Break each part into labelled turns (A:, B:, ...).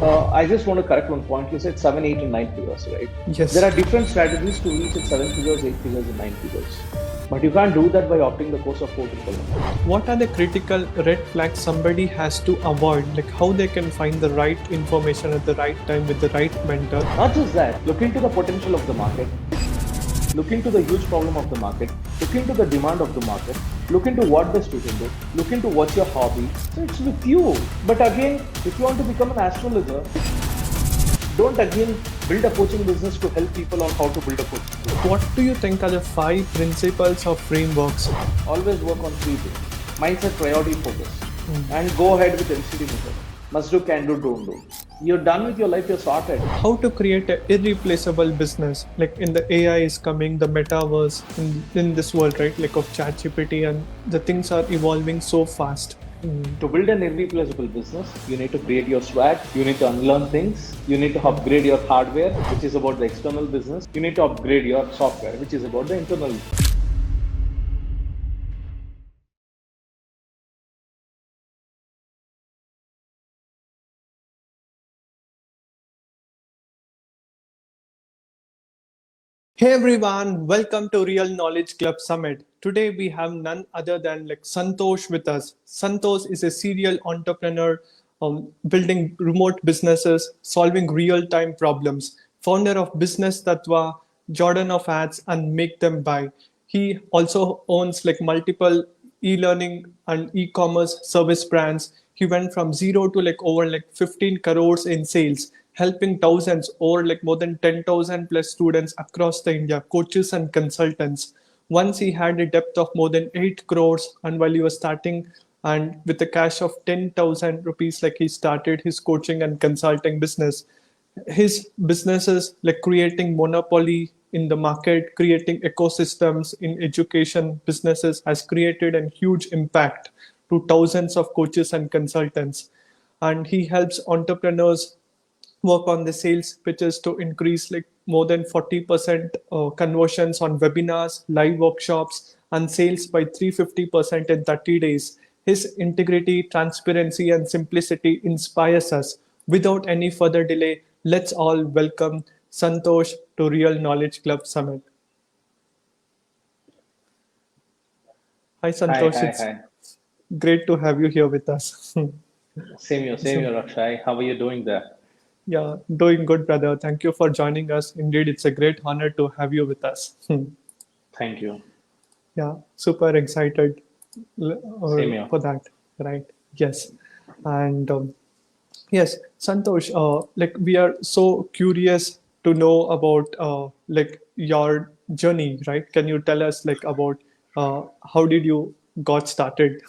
A: I just want to correct one point. You said 7, 8, and 9 figures, right?
B: Yes.
A: There are different strategies to reach at 7 figures, 8 figures, and 9 figures. But you can't do that by opting the course of 4,1.
B: What are the critical red flags somebody has to avoid? Like how they can find the right information at the right time with the right mentor?
A: Not just that, look into the potential of the market, look into the huge problem of the market, look into the demand of the market, look into what the student do, look into what's your hobby. So it's with you. But again, if you want to become an astrologer, don't again build a coaching business to help people on how to build a coaching business.
B: What do you think are the 5 principles or frameworks?
A: Always work on 3 things: mindset, priority, focus, and go ahead with MCD method. Must do, can do, don't do. You're done with your life, you're sorted.
B: How to create an irreplaceable business? Like in the AI is coming, the metaverse in this world, right? Like of ChatGPT, and the things are evolving so fast.
A: To build an irreplaceable business, you need to create your swag, you need to unlearn things, you need to upgrade your hardware, which is about the external business, you need to upgrade your software, which is about the internal.
B: Hey everyone, welcome to Real Knowledge Club Summit. Today we have none other than like Santhosh with us. Santhosh is a serial entrepreneur, building remote businesses, solving real-time problems, founder of Business Tattva, Jordan of Ads, and Make Them Buy. He also owns like multiple e-learning and e-commerce service brands. He went from zero to like over like 15 crores in sales, helping thousands or like more than 10,000 plus students across the India, coaches and consultants. Once he had a depth of more than 8 crores, and while he was starting and with a cash of 10,000 rupees, like he started his coaching and consulting business. His businesses like creating monopoly in the market, creating ecosystems in education businesses has created a huge impact to thousands of coaches and consultants. And he helps entrepreneurs work on the sales pitches to increase like more than 40% conversions on webinars, live workshops, and sales by 350% in 30 days. His integrity, transparency, and simplicity inspires us. Without any further delay, let's all welcome Santhosh to Real Knowledge Club Summit. Hi,
A: Hi,
B: Santhosh.
A: hi,
B: It's
A: hi.
B: great to have you here with us.
A: Same here, Akshay. How are you doing there?
B: Yeah, doing good, brother. Thank you for joining us. Indeed, it's a great honor to have you with us.
A: Thank you.
B: Yeah, super excited
A: Same here.
B: for that, right? Yes. And yes, Santosh, like we are so curious to know about like your journey, right? Can you tell us like about how did you got started?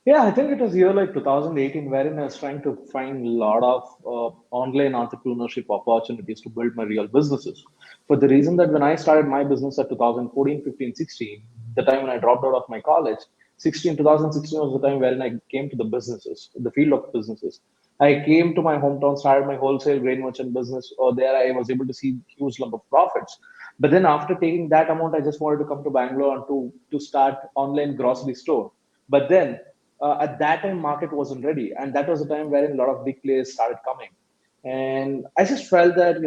A: Yeah, I think it was year like 2018 wherein I was trying to find a lot of online entrepreneurship opportunities to build my real businesses. For the reason that when I started my business at 2014, 15, 16, the time when I dropped out of my college, 2016 was the time wherein I came to the businesses, the field of businesses. I came to my hometown, started my wholesale grain merchant business. Or there I was able to see huge lump of profits. But then after taking that amount, I just wanted to come to Bangalore and to start online grocery store. But then at that time market wasn't ready, and that was the time wherein a lot of big players started coming, and I just felt that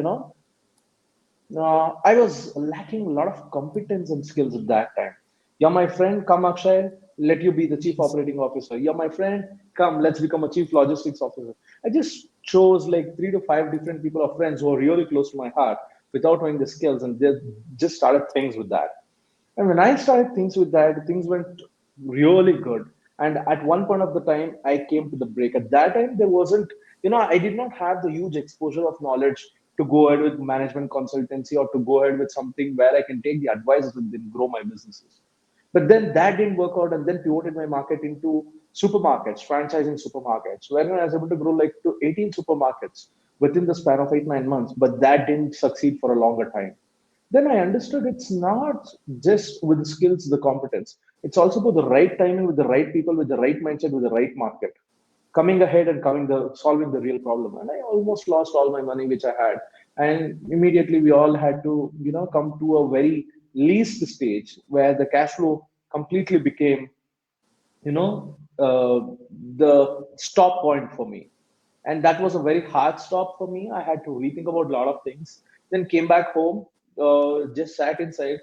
A: I was lacking a lot of competence and skills at that time. You're my friend, come Akshay, let you be the chief operating officer. You're my friend, come, let's become a chief logistics officer. I just chose like 3 to 5 different people or friends who are really close to my heart without knowing the skills, and they just started things with that. And when I started things with that, things went really good. And at one point of the time, I came to the break. At that time, there wasn't, I did not have the huge exposure of knowledge to go ahead with management consultancy or to go ahead with something where I can take the advices and then grow my businesses. But then that didn't work out, and then pivoted my market into supermarkets, franchising supermarkets, where I was able to grow like to 18 supermarkets within the span of 8, 9 months. But that didn't succeed for a longer time. Then I understood it's not just with the skills, the competence. It's also about the right timing with the right people, with the right mindset, with the right market. Coming ahead and solving the real problem. And I almost lost all my money which I had. And immediately we all had to, come to a very least stage where the cash flow completely became, the stop point for me. And that was a very hard stop for me. I had to rethink about a lot of things. Then came back home, just sat inside.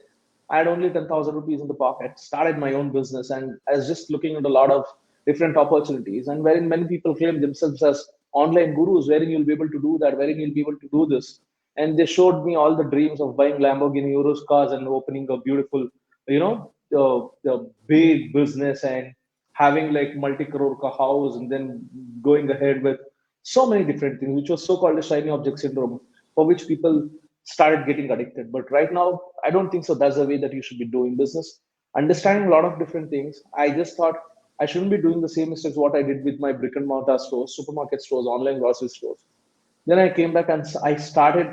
A: I had only 10,000 rupees in the pocket, started my own business, and I was just looking at a lot of different opportunities. And wherein many people claim themselves as online gurus, wherein you'll be able to do that, wherein you'll be able to do this. And they showed me all the dreams of buying Lamborghini Euros cars and opening a beautiful, the big business and having like multi-crore house, and then going ahead with so many different things, which was so-called a shiny object syndrome, for which people started getting addicted. But right now, I don't think so. That's the way that you should be doing business. Understanding a lot of different things. I just thought I shouldn't be doing the same mistakes what I did with my brick and mortar stores, supermarket stores, online grocery stores. Then I came back and I started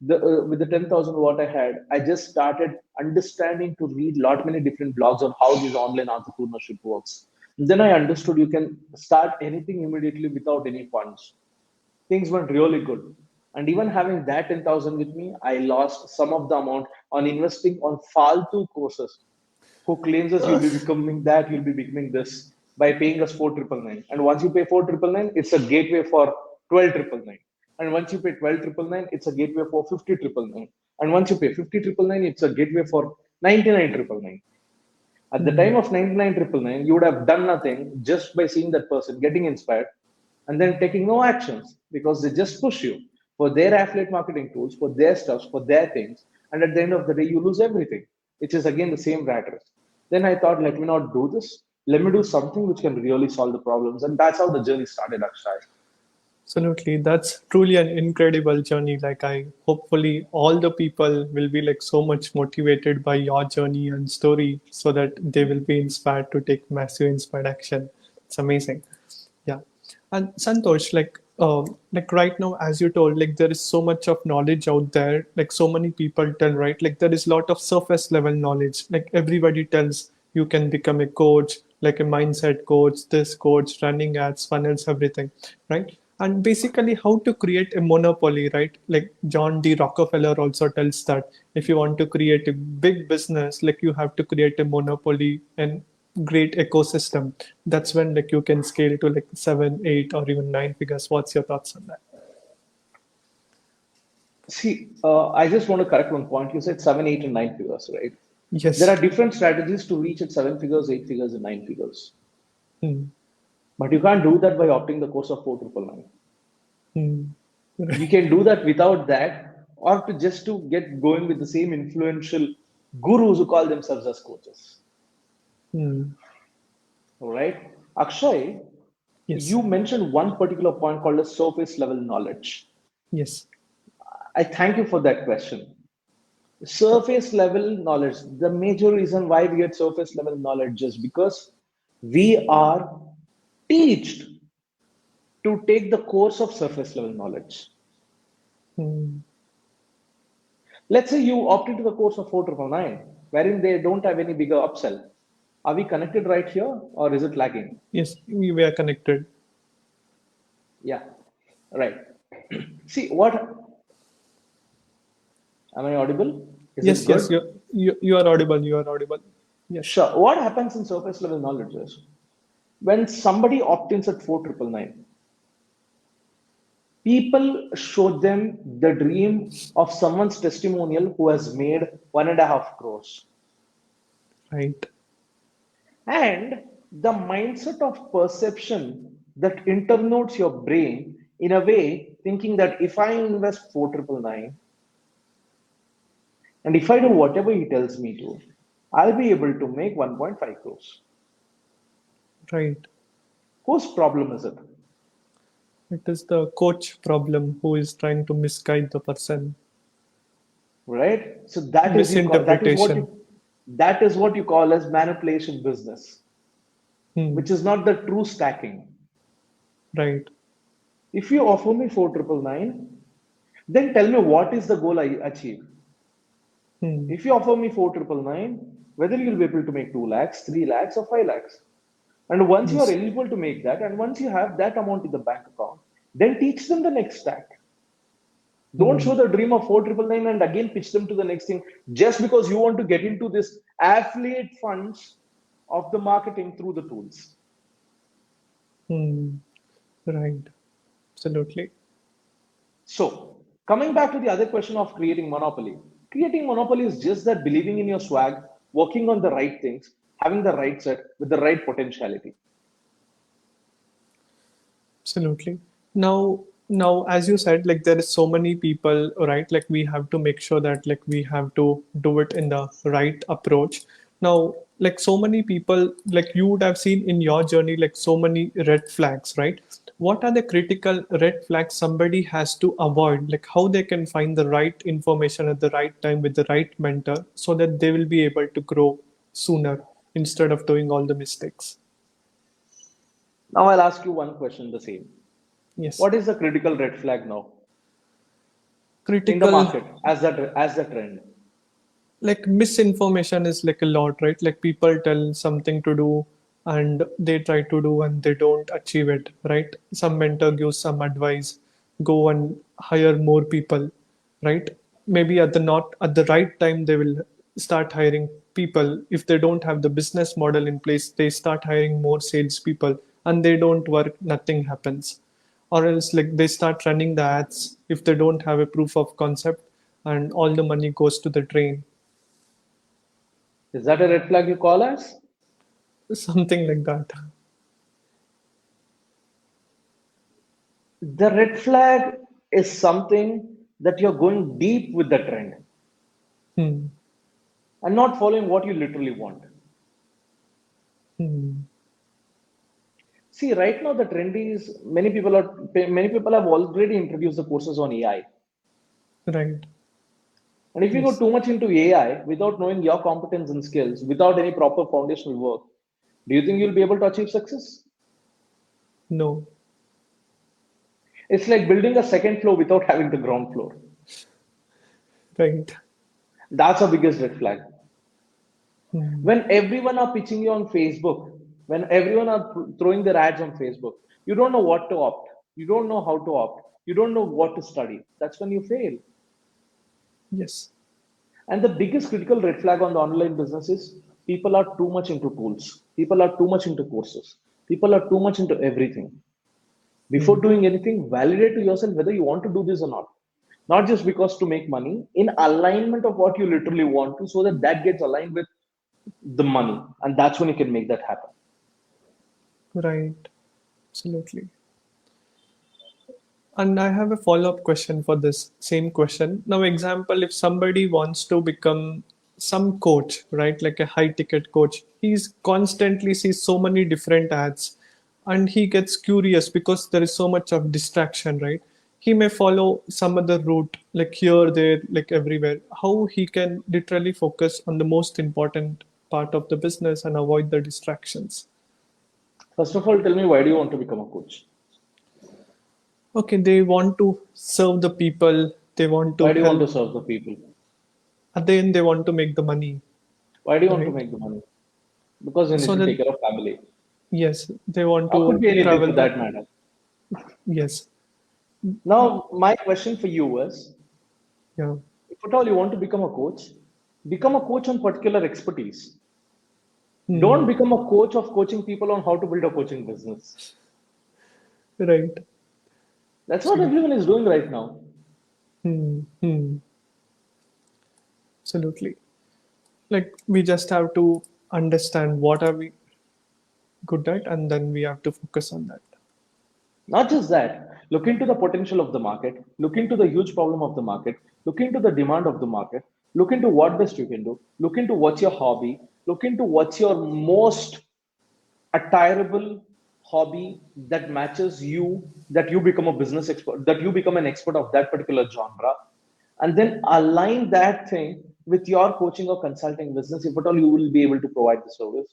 A: with the 10,000 what I had. I just started understanding to read lot many different blogs on how this online entrepreneurship works. Then I understood you can start anything immediately without any funds. Things went really good. And even having that 10,000 with me, I lost some of the amount on investing on Faltu courses. Who claims us you'll be becoming that, you'll be becoming this by paying us 4,999. And once you pay 4,999, it's a gateway for 12,999. And once you pay 12,999, it's a gateway for 50,999. And once you pay 50,999, it's a gateway for 99,999. At the time
B: Hmm.
A: of 99,999, you would have done nothing just by seeing that person, getting inspired, and then taking no actions because they just push you for their affiliate marketing tools, for their stuffs, for their things. And at the end of the day, you lose everything, which is again the same rat race. Then I thought, let me not do this. Let me do something which can really solve the problems. And that's how the journey started, Akshay.
B: Absolutely. That's truly an incredible journey. Like I hopefully all the people will be like so much motivated by your journey and story so that they will be inspired to take massive inspired action. It's amazing. Yeah. And Santosh, like right now, as you told, like there is so much of knowledge out there, like so many people tell, right? Like there is a lot of surface level knowledge. Like everybody tells you can become a coach, like a mindset coach, this coach, running ads, funnels, everything, right? And basically how to create a monopoly, right? Like John D. Rockefeller also tells that if you want to create a big business, like you have to create a monopoly and great ecosystem. That's when like you can scale to like 7, 8, or even 9 figures. What's your thoughts on that?
A: See, I just want to correct one point. You said 7, 8, and 9 figures, right? There are
B: Yes.
A: different strategies to reach at 7 figures, 8 figures, and 9 figures.
B: Hmm.
A: But you can't do that by opting the course of 4,999.
B: Hmm.
A: You can do that without that, or to just to get going with the same influential gurus who call themselves as coaches.
B: Hmm.
A: All right. Akshay,
B: Yes.
A: you mentioned one particular point called a surface level knowledge.
B: Yes.
A: I thank you for that question. Surface level knowledge. The major reason why we get surface level knowledge is because we are taught to take the course of surface level knowledge.
B: Hmm.
A: Let's say you opt into the course of 4,999, wherein they don't have any bigger upsell. Are we connected right here, or is it lagging?
B: Yes. We were connected.
A: Yeah, right. See, what am I audible? Is it
B: Yes. Yes.
A: good?
B: You are audible. You are audible. Yes.
A: Sure. What happens in surface level knowledge is when somebody opts at 4,999, people show them the dream of someone's testimonial who has made 1.5 crores.
B: Right.
A: And the mindset of perception that internodes your brain in a way, thinking that if I invest 4,999 and if I do whatever he tells me to, I'll be able to make 1.5 crores.
B: Right.
A: Whose problem is it?
B: It is the coach problem who is trying to misguide the person.
A: Right? So that is you call
B: Misinterpretation.
A: that is what you call as manipulation business,
B: Hmm.
A: which is not the true stacking.
B: Right.
A: If you offer me 4,999, then tell me what is the goal I achieve.
B: Hmm.
A: If you offer me 4,999, whether you'll be able to make 2 lakhs, 3 lakhs, or 5 lakhs. And once you are
B: Yes.
A: eligible to make that, and once you have that amount in the bank account, then teach them the next stack. Don't
B: Hmm.
A: show the dream of 4,999 and again pitch them to the next thing just because you want to get into this affiliate funds of the marketing through the tools.
B: Hmm. Right. Absolutely.
A: So, coming back to the other question of creating monopoly is just that believing in your swag, working on the right things, having the right set with the right potentiality.
B: Absolutely. Now, as you said, like there is so many people, right? Like we have to make sure that like we have to do it in the right approach. Now, like so many people, like you would have seen in your journey, like so many red flags, right? What are the critical red flags somebody has to avoid? Like how they can find the right information at the right time with the right mentor so that they will be able to grow sooner instead of doing all the mistakes.
A: Now, I'll ask you one question the same.
B: Yes.
A: What is the critical red flag now in the
B: Critical,
A: market as the trend?
B: like misinformation is like a lot, right? Like people tell something to do and they try to do and they don't achieve it, right? Some mentor gives some advice, go and hire more people, right? Maybe at the not at the right time they will start hiring people. If they don't have the business model in place, they start hiring more salespeople and they don't work, nothing happens. Or else like they start running the ads if they don't have a proof of concept and all the money goes to the drain.
A: Is that a red flag you call as?
B: Something like that.
A: The red flag is something that you're going deep with the trend
B: Hmm.
A: and not following what you literally want.
B: Hmm.
A: See, right now the trend is many people have already introduced the courses on AI.
B: Right.
A: And if you go
B: Yes.
A: too much into AI without knowing your competence and skills, without any proper foundational work, do you think you'll be able to achieve success?
B: No.
A: It's like building a second floor without having the ground floor.
B: Right.
A: That's the biggest red flag.
B: Hmm.
A: When everyone are pitching you on Facebook, when everyone are throwing their ads on Facebook, you don't know what to opt. You don't know how to opt. You don't know what to study. That's when you fail.
B: Yes.
A: And the biggest critical red flag on the online business is people are too much into tools. People are too much into courses. People are too much into everything. Before
B: Hmm.
A: doing anything, validate to yourself whether you want to do this or not. Not just because to make money, in alignment of what you literally want to, so that that gets aligned with the money. And that's when you can make that happen.
B: Right. Absolutely. And I have a follow-up question for this same question. Now, example, if somebody wants to become some coach, right, like a high-ticket coach, he's constantly sees so many different ads, and he gets curious because there is so much of distraction, right? He may follow some other route, like here, there, like everywhere. How he can literally focus on the most important part of the business and avoid the distractions.
A: First of all, tell me, why do you want to become a coach?
B: Okay, they want to serve the people, they want to
A: Why do you want
B: help.
A: to serve the people?
B: At the end they want to make the money,
A: Why do you want to
B: right?
A: make the money? Because you need
B: So
A: to
B: that,
A: take care of family.
B: yes, they want
A: Or could
B: to
A: be anything for
B: travel the,
A: that matter.
B: yes.
A: Now, my question for you is,
B: Yeah.
A: if at all you want to become a coach on particular expertise. Don't
B: Hmm.
A: become a coach of coaching people on how to build a coaching business.
B: Right.
A: That's what
B: Absolutely.
A: everyone is doing right now.
B: Hmm. Hmm. Absolutely. Like we just have to understand what are we good at and then we have to focus on that.
A: Not just that, look into the potential of the market, look into the huge problem of the market, look into the demand of the market, look into what best you can do, look into what's your hobby, look into what's your most attirable hobby that matches you, that you become a business expert, that you become an expert of that particular genre, and then align that thing with your coaching or consulting business, if at all you will be able to provide the service,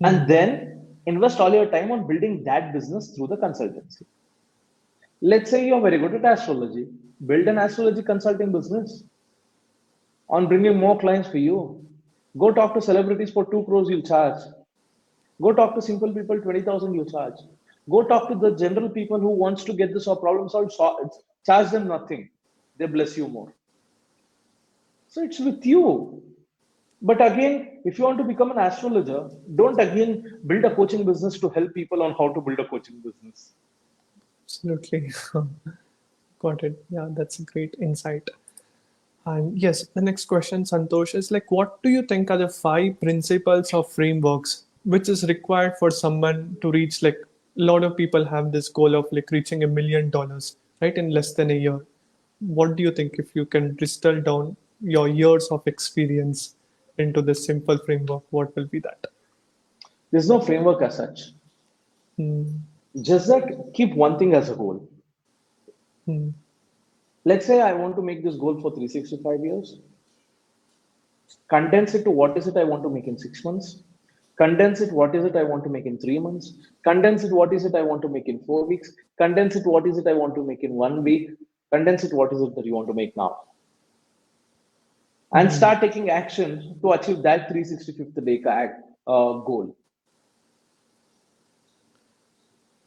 A: and
B: Hmm.
A: then invest all your time on building that business through the consultancy. Let's say you're very good at astrology, build an astrology consulting business on bringing more clients for you. Go talk to celebrities for 2 crores, you'll charge. Go talk to simple people, 20,000 you charge. Go talk to the general people who wants to get this or problem solved, charge them nothing. They bless you more. So it's with you. But again, if you want to become an astrologer, don't again build a coaching business to help people on how to build a coaching business.
B: Absolutely. Got it. Yeah, that's a great insight. And yes, the next question, Santosh, is like, what do you think are the five principles or frameworks which is required for someone to reach, like, a lot of people have this goal of like reaching $1 million, right, in less than a year. What do you think if you can distill down your years of experience into this simple framework, what will be that?
A: There's no framework as such.
B: Hmm.
A: Just that keep one thing as a goal.
B: Hmm.
A: Let's say I want to make this goal for 365 years. Condense it to what is it I want to make in 6 months. Condense it what is it I want to make in 3 months. Condense it what is it I want to make in 4 weeks. Condense it what is it I want to make in 1 week. Condense it what is it that you want to make now. And
B: Hmm.
A: start taking action to achieve that 365th day goal.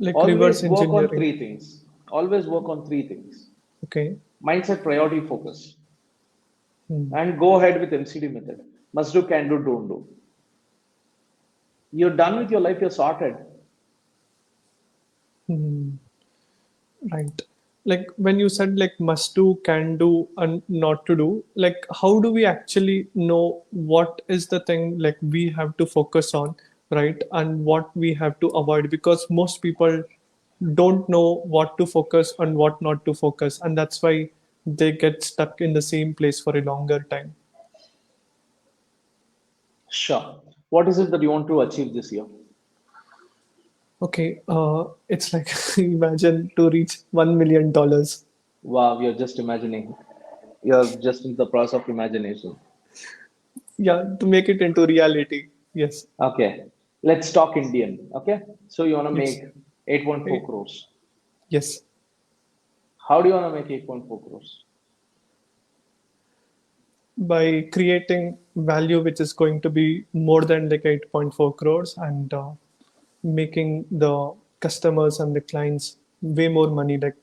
B: Like
A: Always
B: reverse
A: work on
B: engineering.
A: three things. Always work on three things.
B: Okay.
A: Mindset, priority, focus.
B: Hmm.
A: And go ahead with MCD method. Must do, can do, don't do. You're done with your life, you're sorted.
B: Hmm. Right. Like when you said like must do, can do, and not to do, like how do we actually know what is the thing like we have to focus on, right? And what we have to avoid? Because most people don't know what to focus and what not to focus. And that's why they get stuck in the same place for a longer time.
A: Sure. What is it that you want to achieve this year?
B: Okay, it's like imagine to reach $1 million.
A: Wow, you're just imagining. You're just in the process of imagination.
B: Yeah, to make it into reality. Yes,
A: Okay. Let's talk Indian. Okay. So you want to make
B: yes.
A: 8.4
B: Eh,
A: crores.
B: yes,
A: How do you want to make 8.4 crores?
B: by creating value which is going to be more than like 8.4 crores and making the customers and the clients way more money like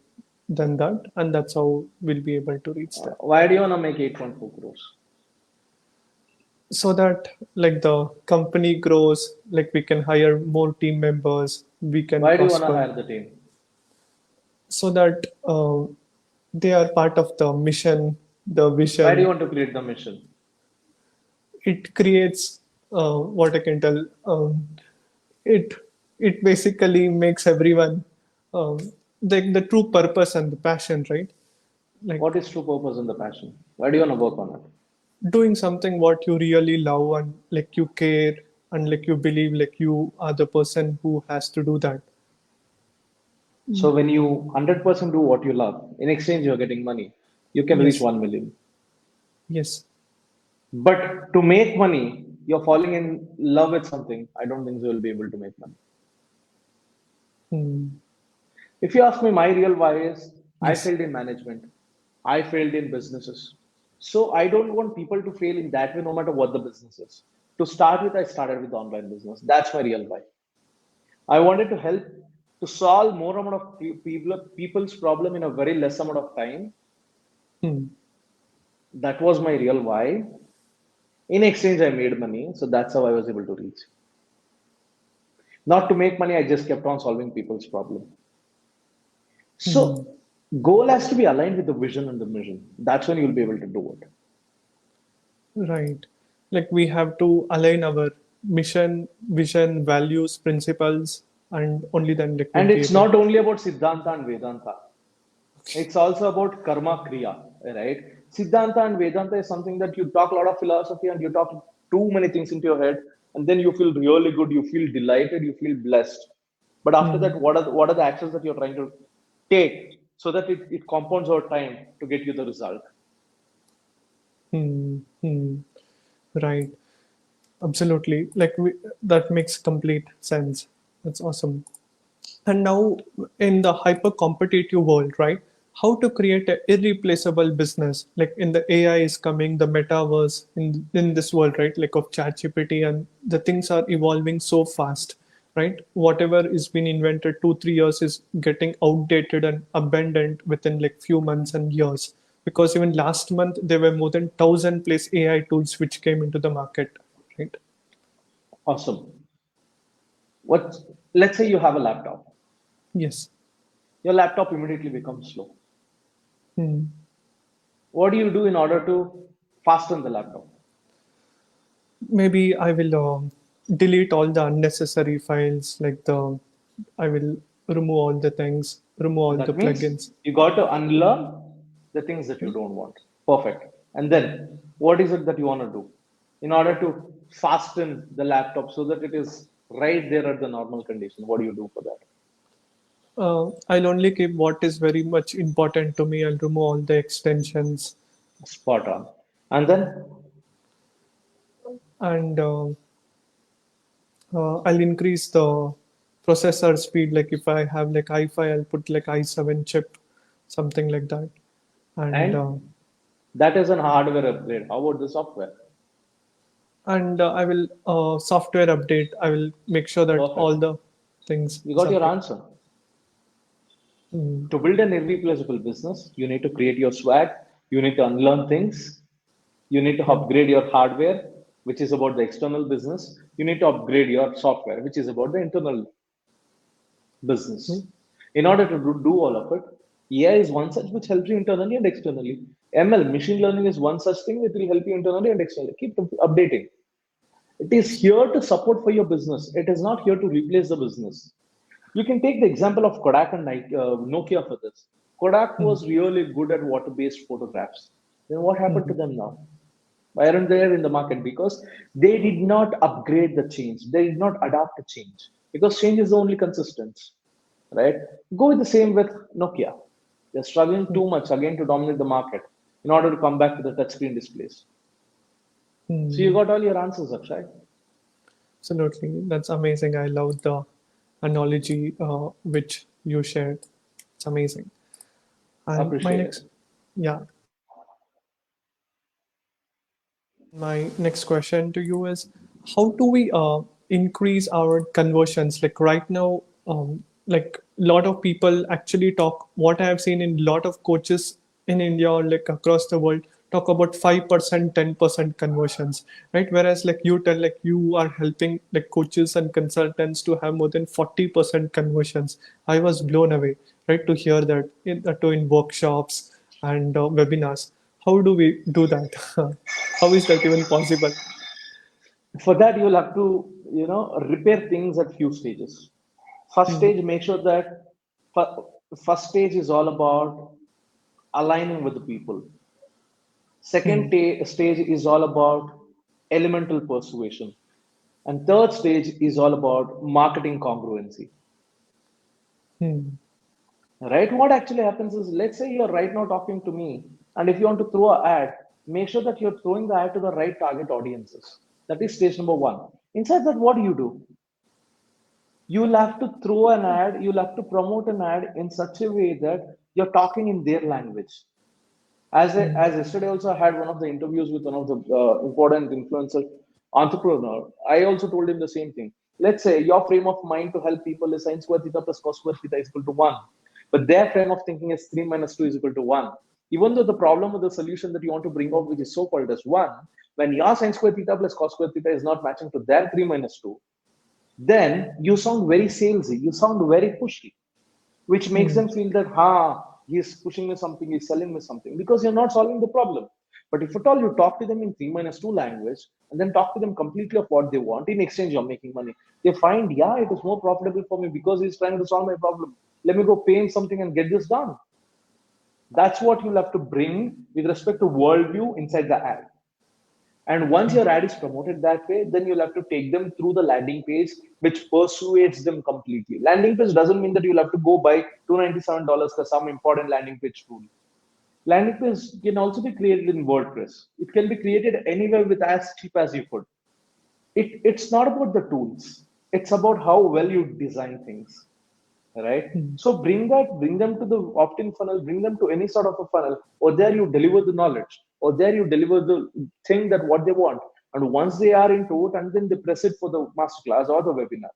B: than that, and that's how we'll be able to reach there.
A: Why do you want to make 8.4 crores?
B: So that like the company grows, like we can hire more team members, we can
A: Why do you want to
B: prosper,
A: hire the team?
B: so that they are part of the mission, the
A: Why do you
B: vision.
A: want to create the mission?
B: It creates what I can tell. It it basically makes everyone um, the true purpose and the passion, right? Like
A: What is true purpose and the passion? Why do you want to work on it?
B: doing something what you really love and like you care and like you believe like you are the person who has to do that.
A: So when you 100% do what you love, in exchange you're getting money, you can reach
B: Yes,
A: 1 million.
B: yes.
A: But to make money, you're falling in love with something. I don't think you'll be able to make money.
B: Hmm.
A: If you ask me, my real why is I
B: Yes.
A: failed in management, I failed in businesses. So I don't want people to fail in that way, no matter what the business is. To start with, I started with online business. That's my real why. I wanted to help to solve more amount of people's problem in a very less amount of time.
B: Hmm.
A: That was my real why. In exchange, I made money, so that's how I was able to reach. Not to make money, I just kept on solving people's problem.
B: Hmm.
A: So, goal has to be aligned with the vision and the mission. That's when you'll be able to do it.
B: Right. Like we have to align our mission, vision, values, principles, and only then like we'll
A: And
B: be
A: it's
B: able.
A: not only about Siddhanta and Vedanta. It's also about karma kriya, right? Siddhanta and Vedanta is something that you talk a lot of philosophy and you talk too many things into your head, and then you feel really good, you feel delighted, you feel blessed. But after that,
B: Hmm.
A: what are the actions that you're trying to take so that it compounds over time to get you the result?
B: Hmm. Hmm. Right. Absolutely. Like that makes complete sense. That's awesome. And now in the hyper competitive world, right? How to create an irreplaceable business? Like in the AI is coming, the metaverse in this world, right? Like of ChatGPT, and the things are evolving so fast, right? Whatever is been invented 2 3 years is getting outdated and abandoned within like few months and years. Because even last month there were more than 1,000 plus AI tools which came into the market, right?
A: Awesome. What? Let's say you have a laptop.
B: Yes.
A: your laptop immediately becomes slow.
B: Hmm.
A: What do you do in order to fasten the laptop?
B: Maybe I will delete all the unnecessary files, like I will remove all the things, remove all the
A: That means
B: plugins.
A: you got to unlearn the things that you don't want. Perfect. And then what is it that you want to do in order to fasten the laptop so that it is right there at the normal condition? What do you do for that?
B: I'll only keep what is very much important to me. I'll remove all the extensions,
A: Spot on. And then
B: and I'll increase the processor speed. Like if I have like i5, I'll put like i7 chip, something like that. And
A: and that is an hardware upgrade. How about the software?
B: I will software update. I will make sure that all
A: Perfect.
B: the things
A: You
B: is
A: got your
B: updated.
A: answer.
B: Mm.
A: To build an irreplaceable business, you need to create your swag, you need to unlearn things, you need to
B: Yeah.
A: upgrade your hardware, which is about the external business, you need to upgrade your software, which is about the internal business.
B: Mm.
A: In order to do all of it, AI is one such which helps you internally and externally. ML, machine learning, is one such thing that will help you internally and externally. Keep updating. It is here to support for your business. It is not here to replace the business. You can take the example of Kodak and Nokia for this. Kodak
B: Mm.
A: was really good at water-based photographs. Then what happened to
B: Mhm.
A: them now? Why aren't they in the market? Because they did not upgrade the change. They did not adapt to change. Because change is the only consistent, right? Go with the same with Nokia. They're struggling
B: Mm.
A: too much again to dominate the market in order to come back to the touchscreen displays. So you
B: Mm.
A: got all your answers, Akshay.
B: Absolutely. That's amazing. I love the analogy which you shared. It's amazing. And my
A: Appreciate
B: next,
A: it.
B: yeah, my next question to you is, how do we increase our conversions? Like right now, like a lot of people actually talk, what I have seen in a lot of coaches in India or like across the world talk about 5%, 10% conversions, right? Whereas like you tell, like you are helping like coaches and consultants to have more than 40% conversions. I was blown away, right? To hear that in workshops and webinars. How do we do that? How is that even possible?
A: For that, you'll have to, repair things at few stages. First
B: Hmm.
A: stage, make sure that first stage is all about aligning with the people.
B: Hmm.
A: Second stage is all about elemental persuasion. And third stage is all about marketing congruency.
B: Hmm.
A: Right? What actually happens is, let's say you're right now talking to me, and if you want to throw an ad, make sure that you're throwing the ad to the right target audiences. That is stage number one. Inside that, what do? You'll have to throw an ad, you'll have to promote an ad in such a way that you're talking in their language.
B: Hmm.
A: As yesterday also I had one of the interviews with one of the important influencer entrepreneur. I also told him the same thing. Let's say your frame of mind to help people is sin square theta plus cos square theta is equal to 1. But their frame of thinking is 3 minus 2 is equal to 1. Even though the problem or the solution that you want to bring up, which is so called as 1, when your sin square theta plus cos square theta is not matching to their 3 minus 2, then you sound very salesy, you sound very pushy, which makes
B: Hmm.
A: them feel that, he's pushing me something, he's selling me something, because you're not solving the problem. But if at all you talk to them in 3 minus 2 language and then talk to them completely of what they want, in exchange you're making money, they find, yeah, it is more profitable for me because he's trying to solve my problem. Let me go pay him something and get this done. That's what you'll have to bring with respect to worldview inside the ad. And once your ad is promoted that way, then you'll have to take them through the landing page, which persuades them completely. Landing page doesn't mean that you'll have to go buy $297 for some important landing page tool. Landing page can also be created in WordPress. It can be created anywhere with as cheap as you could. It's not about the tools. It's about how well you design things, right?
B: Hmm.
A: So bring them to the opt-in funnel, bring them to any sort of a funnel, or there you deliver the knowledge, or there you deliver the thing that what they want. And once they are into it, and then they press it for the masterclass or the webinar.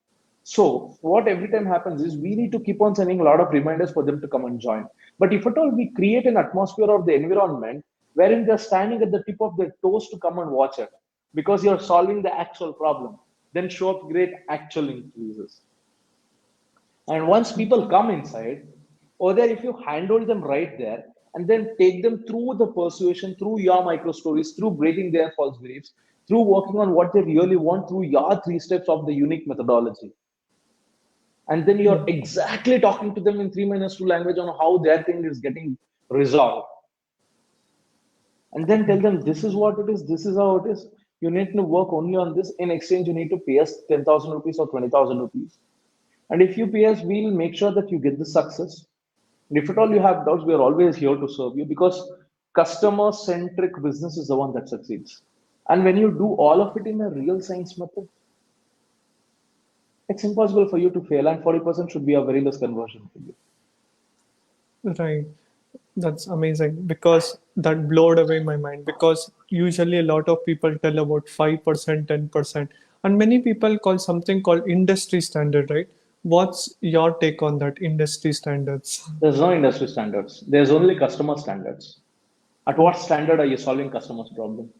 A: So what every time happens is we need to keep on sending a lot of reminders for them to come and join. But if at all we create an atmosphere of the environment wherein they're standing at the tip of their toes to come and watch it, because you're solving the actual problem, then show up great actual increases. And once people come inside, Or there, if you handle them right there and then take them through the persuasion, through your micro stories, through breaking their false beliefs, through working on what they really want, through your 3 steps of the unique methodology. And then
B: Yeah.
A: you're exactly talking to them in 3 minutes to language on how their thing is getting resolved. And then tell them this is what it is, this is how it is. You need to work only on this. In exchange, you need to pay us 10,000 rupees or 20,000 rupees. And if you pay us, we'll make sure that you get the success. And if at all you have doubts, we are always here to serve you because customer centric business is the one that succeeds. And when you do all of it in a real science method, it's impossible for you to fail. And 40% should be a very less conversion for you.
B: Right. That's amazing because that blowed away my mind because usually a lot of people tell about 5%, 10%, and many people call something called industry standard, right? What's your take on that industry standards?
A: There's no industry standards. There's only customer standards. At what standard are you solving customers' problem?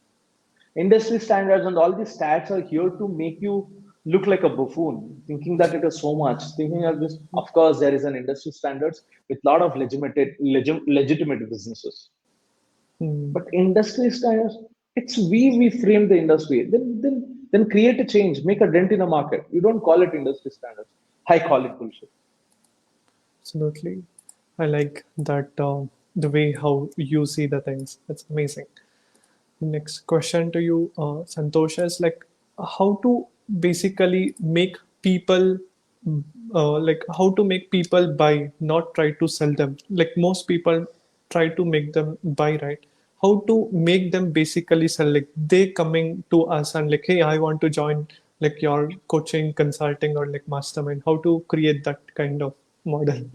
A: Industry standards and all these stats are here to make you look like a buffoon, thinking that it is so much. Thinking of this, of course, there is an industry standards with a lot of legitimate businesses.
B: Hmm.
A: But industry standards, it's we frame the industry. Then create a change, make a dent in a market. You don't call it industry standards. I call it bullshit.
B: Absolutely. I like that the way how you see the things. That's amazing. Next question to you, Santosh, is like how to basically make people like how to make people buy, not try to sell them. Like most people try to make them buy, right? How to make them basically sell? Like they coming to us and like, hey, I want to join like your coaching, consulting, or like mastermind. How to create that kind of model?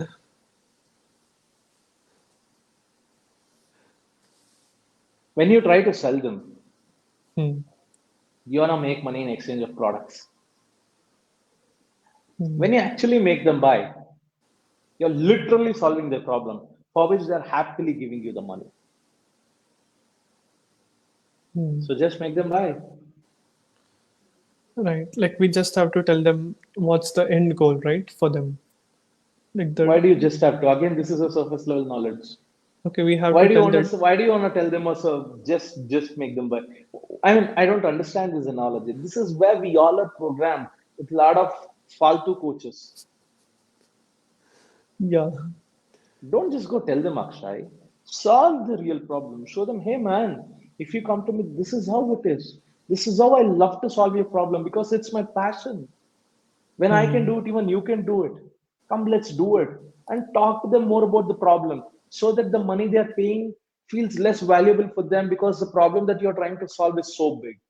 A: When you try to sell them,
B: Hmm.
A: you wanna make money in exchange of products.
B: Hmm.
A: When you actually make them buy, you're literally solving their problem, for which they're happily giving you the money.
B: Hmm.
A: So just make them buy.
B: Right. Like we just have to tell them what's the end goal, right? For them. Like
A: Why
B: the
A: do you just have to? Again, this is a surface level knowledge.
B: okay, we have
A: Why
B: to
A: do you
B: tell
A: want
B: them
A: to? Why do you want to tell them also just make them buy? I mean, I don't understand this analogy. This is where we all are programmed with a lot of faltu coaches.
B: yeah.
A: Don't just go tell them, Akshay. Solve the real problem. Show them, hey man, if you come to me, this is how it is. This is how I love to solve your problem because it's my passion. When I can
B: Hmm.
A: do it, even you can do it. Come, let's do it. And talk to them more about the problem so that the money they're paying feels less valuable for them because the problem that you're trying to solve is so big.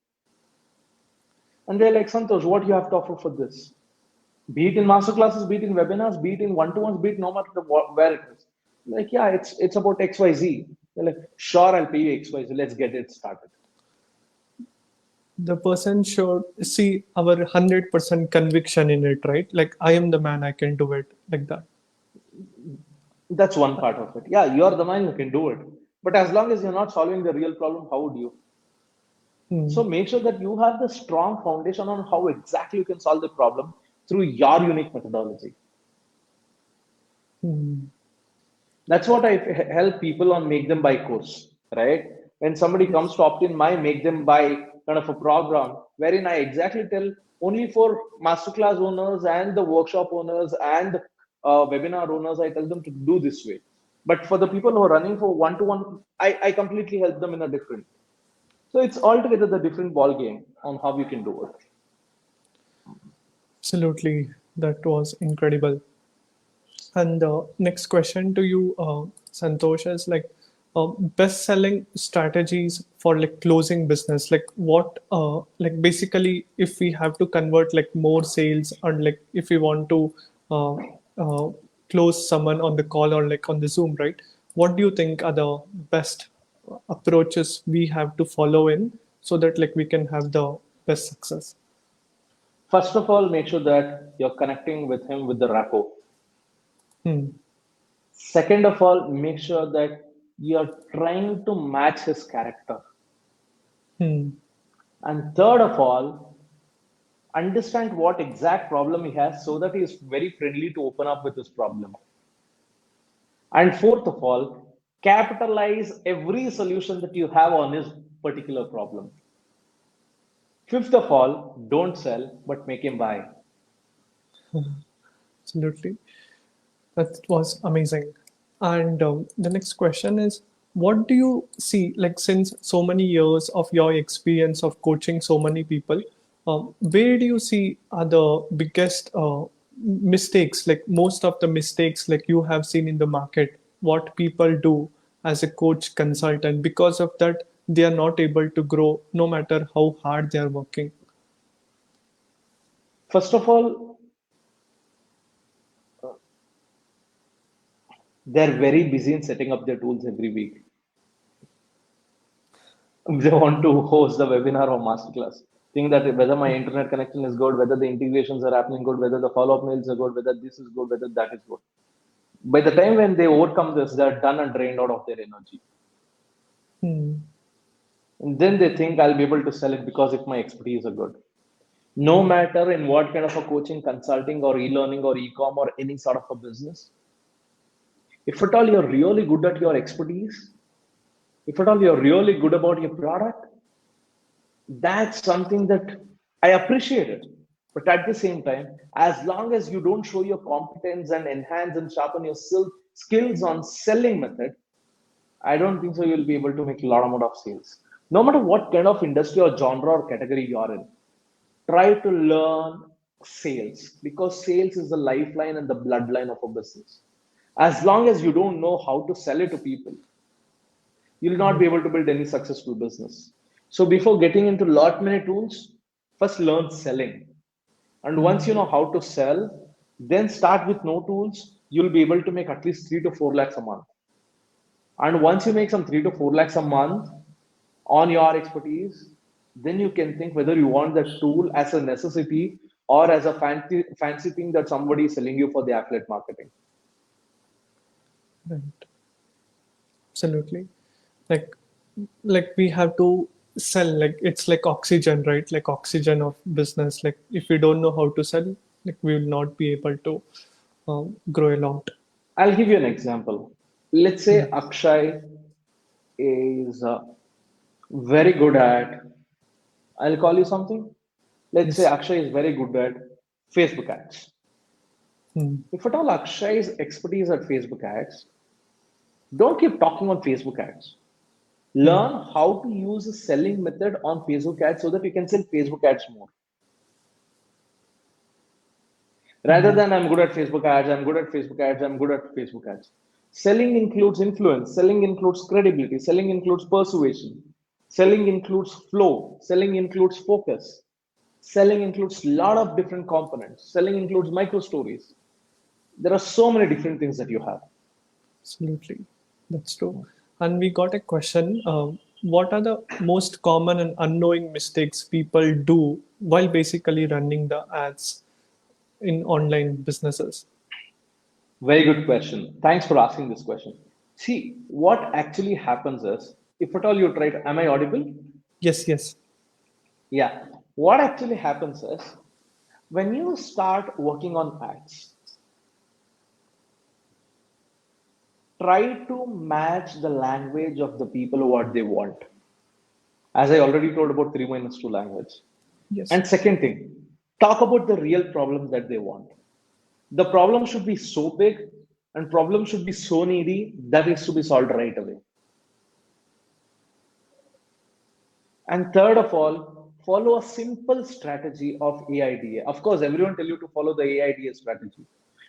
A: And they're like, Santosh, what do you have to offer for this? Be it in masterclasses, be it in webinars, be it in one-to-ones, be it no matter where it is. Like, yeah, it's about XYZ. They're like, sure, I'll pay you XYZ. Let's get it started.
B: The person should see our 100% conviction in it, right? Like I am the man, I can do it, like that.
A: That's one part of it. Yeah, you're the man who can do it. But as long as you're not solving the real problem, how would you?
B: Hmm.
A: So make sure that you have the strong foundation on how exactly you can solve the problem through your unique methodology.
B: Hmm.
A: That's what I help people on make them buy course, right? When somebody comes
B: Yes.
A: to opt in my make them buy kind of a program, wherein I exactly tell only for masterclass owners and the workshop owners and webinar owners, I tell them to do this way. But for the people who are running for one-to-one, I completely help them in a different. So it's altogether the different ball game on how you can do it.
B: Absolutely. That was incredible. And next question to you, Santosh, is like best-selling strategies for like closing business. Like what, like basically, if we have to convert like more sales, or like if we want to uh, uh, close someone on the call or like on the Zoom, right? What do you think are the best approaches we have to follow in so that like we can have the best success?
A: First of all, make sure that you're connecting with him with the rapport.
B: Hmm.
A: Second of all, make sure that you're trying to match his character.
B: Hmm.
A: And third of all, understand what exact problem he has so that he is very friendly to open up with his problem. And fourth of all, capitalize every solution that you have on his particular problem. Fifth of all, don't sell, but make him buy.
B: Absolutely. That was amazing. And the next question is, what do you see, like, since so many years of your experience of coaching so many people, where do you see are the biggest mistakes, like most of the mistakes like you have seen in the market, what people do as a coach consultant, because of that they are not able to grow no matter how hard they are working?
A: First of all, they're very busy in setting up their tools every week. They want to host the webinar or masterclass. Think that whether my internet connection is good, whether the integrations are happening good, whether the follow-up mails are good, whether this is good, whether that is good. By the time when they overcome this, they're done and drained out of their energy.
B: Hmm.
A: And then they think I'll be able to sell it because if my expertise are good. No matter in what kind of a coaching, consulting, or e-learning, or e-com, or any sort of a business, if at all you're really good at your expertise, if at all you're really good about your product, that's something that I appreciate it. But at the same time, as long as you don't show your competence and enhance and sharpen your skills on selling method, I don't think so you'll be able to make a lot amount of sales. No matter what kind of industry or genre or category you're in, try to learn sales because sales is the lifeline and the bloodline of a business. As long as you don't know how to sell it to people, you'll not be able to build any successful business. So before getting into lot many tools, first learn selling. And once you know how to sell, then start with no tools. You'll be able to make at least 3 to 4 lakhs a month. And once you make some 3 to 4 lakhs a month on your expertise, then you can think whether you want that tool as a necessity or as a fancy thing that somebody is selling you for the affiliate marketing.
B: Right. Absolutely. Like we have to sell, like it's like oxygen, right? Like oxygen of business. Like if we don't know how to sell, like we will not be able to grow a lot.
A: I'll give you an example. Let's say
B: Yeah.
A: Akshay is very good at, I'll call you something. Let's say
B: Yes.
A: Akshay is very good at Facebook ads.
B: Hmm.
A: If at all Akshay's expertise at Facebook ads, don't keep talking on Facebook ads.
B: Hmm.
A: Learn how to use a selling method on Facebook ads so that you can sell Facebook ads more. Rather
B: Hmm.
A: than I'm good at Facebook ads, I'm good at Facebook ads, I'm good at Facebook ads. Selling includes influence, selling includes credibility, selling includes persuasion, selling includes flow, selling includes focus, selling includes a lot of different components, selling includes micro stories. There are so many different things that you have.
B: Absolutely. That's true. And we got a question. What are the most common and unknowing mistakes people do while basically running the ads in online businesses?
A: Very good question. Thanks for asking this question. See, what actually happens is, if at all you try to, am I audible?
B: Yes, yes.
A: Yeah. What actually happens is, when you start working on ads, try to match the language of the people what they want. As I already told about 3 minus 2 language.
B: Yes.
A: And second thing, talk about the real problems that they want. The problem should be so big and problem should be so needy that is to be solved right away. And third of all, follow a simple strategy of AIDA. Of course, everyone tell you to follow the AIDA strategy,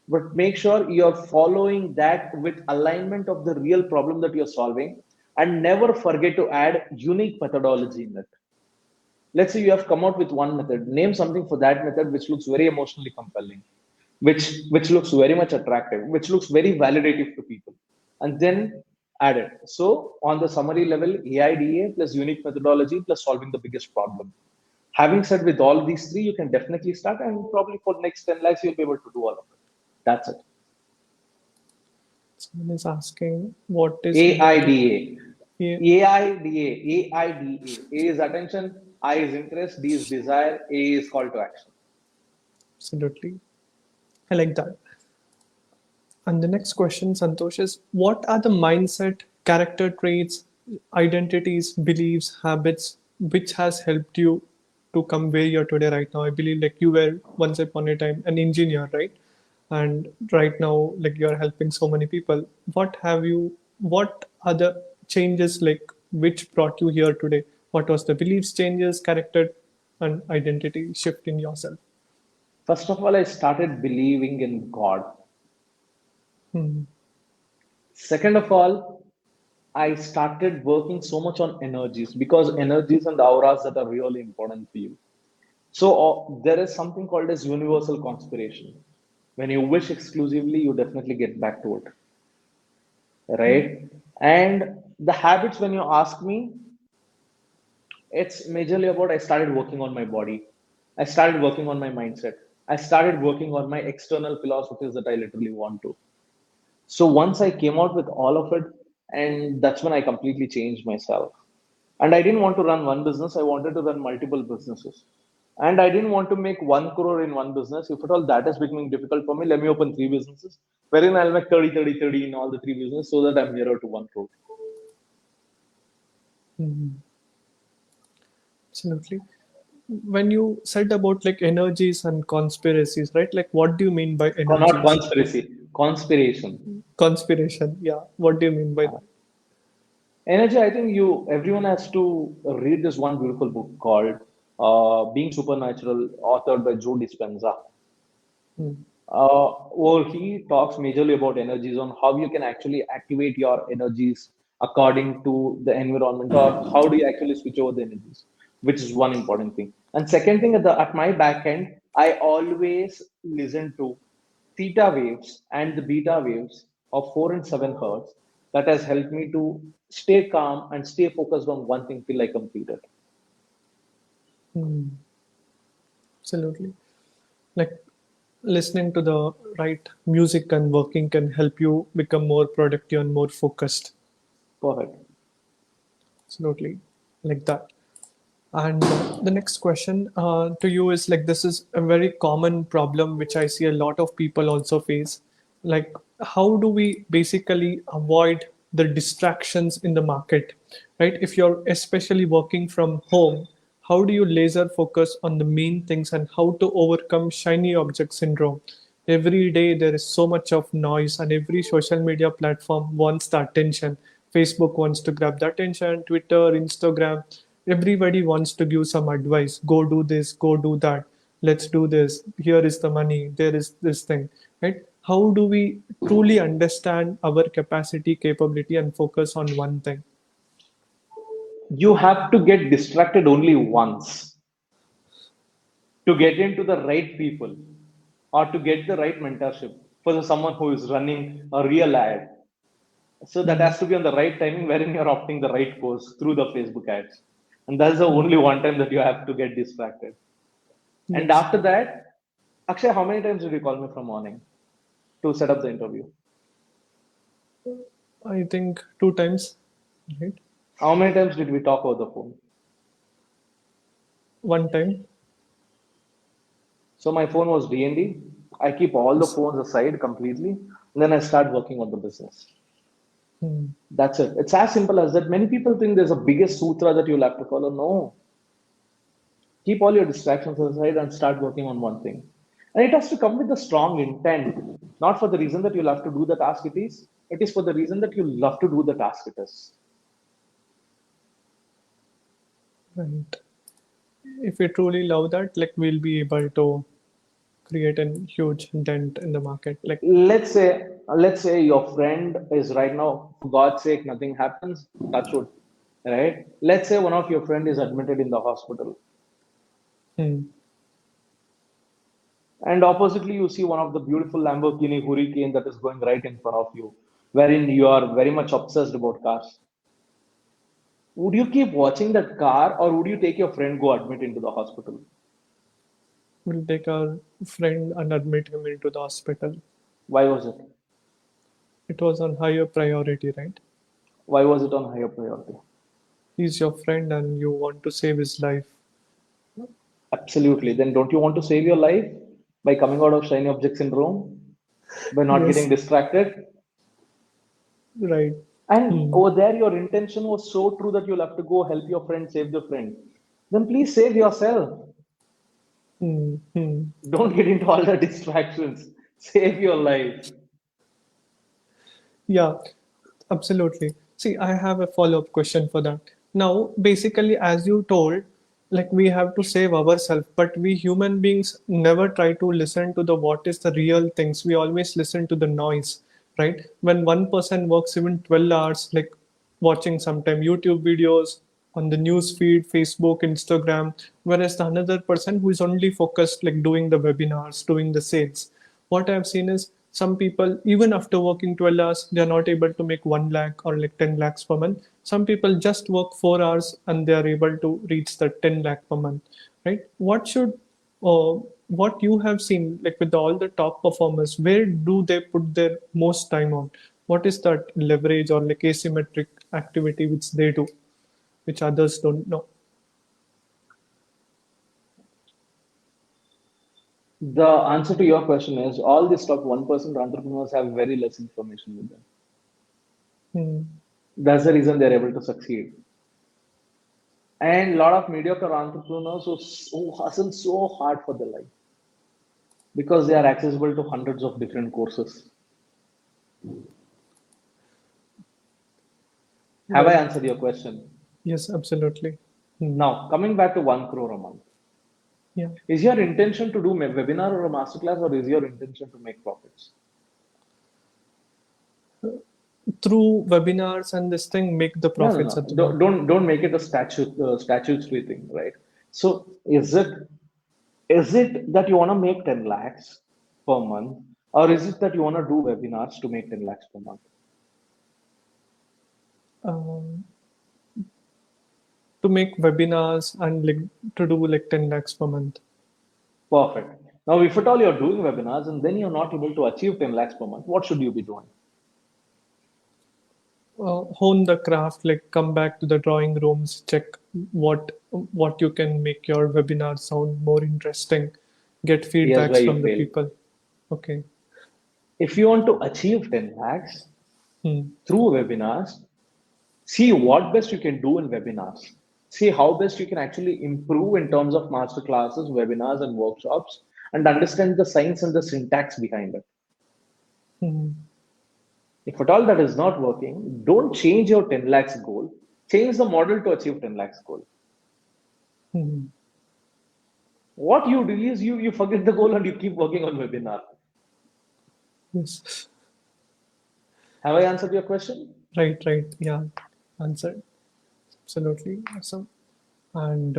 A: but make sure you're following that with alignment of the real problem that you're solving, and never forget to add unique methodology in it. Let's say you have come out with one method, name something for that method which looks very emotionally compelling, which looks very much attractive, which looks very validative to people, and then add it. So on the summary level, AIDA plus unique methodology plus solving the biggest problem. Having said with all these three, you can definitely start, and probably for the next 10 lakhs, you'll be able to do all of it. That's it.
B: Someone is asking what is
A: AIDA.
B: yeah,
A: AIDA. AIDA. A is attention, I is interest, D is desire, A is call to action.
B: absolutely. I like that. And the next question, Santosh, is what are the mindset, character traits, identities, beliefs, habits which has helped you to come where you're today right now? I believe like you were once upon a time an engineer, right? And right now, like you're helping so many people. What are the changes like which brought you here today? What was the beliefs changes, character and identity shift in yourself?
A: First of all, I started believing in God.
B: Hmm.
A: Second of all, I started working so much on energies because energies and auras that are really important for you. So there is something called as universal conspiration. When you wish exclusively, you definitely get back to it, right? And the habits, when you ask me, it's majorly about I started working on my body. I started working on my mindset. I started working on my external philosophies that I literally want to. So once I came out with all of it, and that's when I completely changed myself. And I didn't want to run one business, I wanted to run multiple businesses. And I didn't want to make 1 crore in one business. If at all that is becoming difficult for me, let me open three businesses, wherein I'll make 30, 30, 30 in all the three businesses so that I'm nearer to 1 crore.
B: Hmm. Absolutely. When you said about like energies and conspiracies, right? Like what do you mean by
A: Not
B: energies?
A: conspiracy, conspiration.
B: Conspiration. Yeah. What do you mean by that?
A: Energy, I think everyone has to read this one beautiful book called Being Supernatural, authored by Joe Dispenza.
B: Hmm.
A: Or he talks majorly about energies on how you can actually activate your energies according to the environment, or how do you actually switch over the energies, which is one important thing. And second thing, at my back end, I always listen to theta waves and the beta waves of 4 and 7 hertz. That has helped me to stay calm and stay focused on one thing till I complete it.
B: Hmm. Absolutely. Like listening to the right music and working can help you become more productive and more focused.
A: Perfect.
B: Absolutely. Like that. And the next question to you is like this is a very common problem which I see a lot of people also face. Like, how do we basically avoid the distractions in the market, right? If you're especially working from home, how do you laser focus on the main things and how to overcome shiny object syndrome? Every day there is so much of noise, and every social media platform wants the attention. Facebook wants to grab the attention, Twitter, Instagram, everybody wants to give some advice. Go do this, go do that, let's do this, here is the money, there is this thing, right? How do we truly understand our capacity, capability, and focus on one thing?
A: You have to get distracted only once to get into the right people or to get the right mentorship for someone who is running a real ad. So that
B: Hmm.
A: has to be on the right timing wherein you're opting the right course through the Facebook ads. And that's the
B: Hmm.
A: only one time that you have to get distracted. And
B: Yes,
A: after that, Akshay, how many times did you call me from morning to set up the interview?
B: I think two times, right?
A: How many times did we talk over the phone?
B: One time.
A: So my phone was DND. I keep all the phones aside completely, and then I start working on the business.
B: Hmm.
A: That's it. It's as simple as that. Many people think there's a biggest sutra that you'll have to follow. No, keep all your distractions aside and start working on one thing. And it has to come with a strong intent, not for the reason that you'll have to do the task it is. It is for the reason that you love to do the task it is.
B: Right. If we truly love that, like we'll be able to create a huge dent in the market. Like,
A: Let's say your friend is right now, for God's sake, nothing happens, touch wood, right? Let's say one of your friend is admitted in the hospital,
B: hmm,
A: and oppositely you see one of the beautiful Lamborghini Hurricane that is going right in front of you, wherein you are very much obsessed about cars. Would you keep watching that car, or would you take your friend go admit into the hospital?
B: we'll take our friend and admit him into the hospital.
A: Why was it?
B: It was on higher priority, right?
A: Why was it on higher priority?
B: He's your friend and you want to save his life.
A: Absolutely. Then don't you want to save your life by coming out of shiny object syndrome? by not
B: Yes.
A: getting distracted.
B: Right.
A: And
B: Hmm.
A: over there, your intention was so true that you'll have to go help your friend, save your friend. Then please save yourself.
B: Hmm. Hmm.
A: Don't get into all the distractions. Save your life.
B: Yeah, absolutely. See, I have a follow-up question for that. Now, basically, as you told, like we have to save ourselves, but we human beings never try to listen to the what is the real things. We always listen to the noise, right? When one person works even 12 hours, like watching sometime YouTube videos on the news feed, Facebook, Instagram, whereas the another person who is only focused like doing the webinars, doing the sales. What I've seen is some people, even after working 12 hours, they're not able to make 1 lakh or like 10 lakhs per month. Some people just work 4 hours and they are able to reach the 10 lakh per month, right? Uh, what you have seen, like with all the top performers, where do they put their most time on? What is that leverage or like asymmetric activity which they do, which others don't know?
A: The answer to your question is all these top 1% entrepreneurs have very less information with them.
B: Hmm.
A: That's the reason they're able to succeed. And a lot of mediocre entrepreneurs who hustle so hard for their life because they are accessible to hundreds of different courses. Have I
B: Right.
A: answered your question?
B: Yes, absolutely. Hmm.
A: Now, coming back to 1 crore a month.
B: Yeah.
A: Is your intention to do a webinar or a masterclass, or is your intention to make profits?
B: Through webinars and this thing, make the
A: No, no,
B: profits
A: no.
B: at the market.
A: Don't make it a statutory thing, right? So, is it that you want to make 10 lakhs per month, or is it that you want to do webinars to make 10 lakhs per month?
B: Um, to make webinars and like to do like 10 lakhs per month.
A: Perfect. Now, if at all you're doing webinars and then you're not able to achieve 10 lakhs per month, what should you be doing?
B: Hone the craft, like come back to the drawing rooms, check what you can make your webinar sound more interesting, get
A: Here's
B: feedbacks
A: where you
B: from the
A: fail.
B: people. Okay.
A: If you want to achieve 10 lakhs
B: Hmm.
A: through webinars, see what best you can do in webinars. See how best you can actually improve in terms of master classes, webinars, and workshops, and understand the science and the syntax behind it.
B: Hmm.
A: If at all that is not working, don't change your 10 lakhs goal. Change the model to achieve 10 lakhs goal.
B: Hmm.
A: What you do is you forget the goal and you keep working on webinar.
B: Yes.
A: Have I answered your question?
B: Right, right. Yeah. Answered. Absolutely. Awesome. And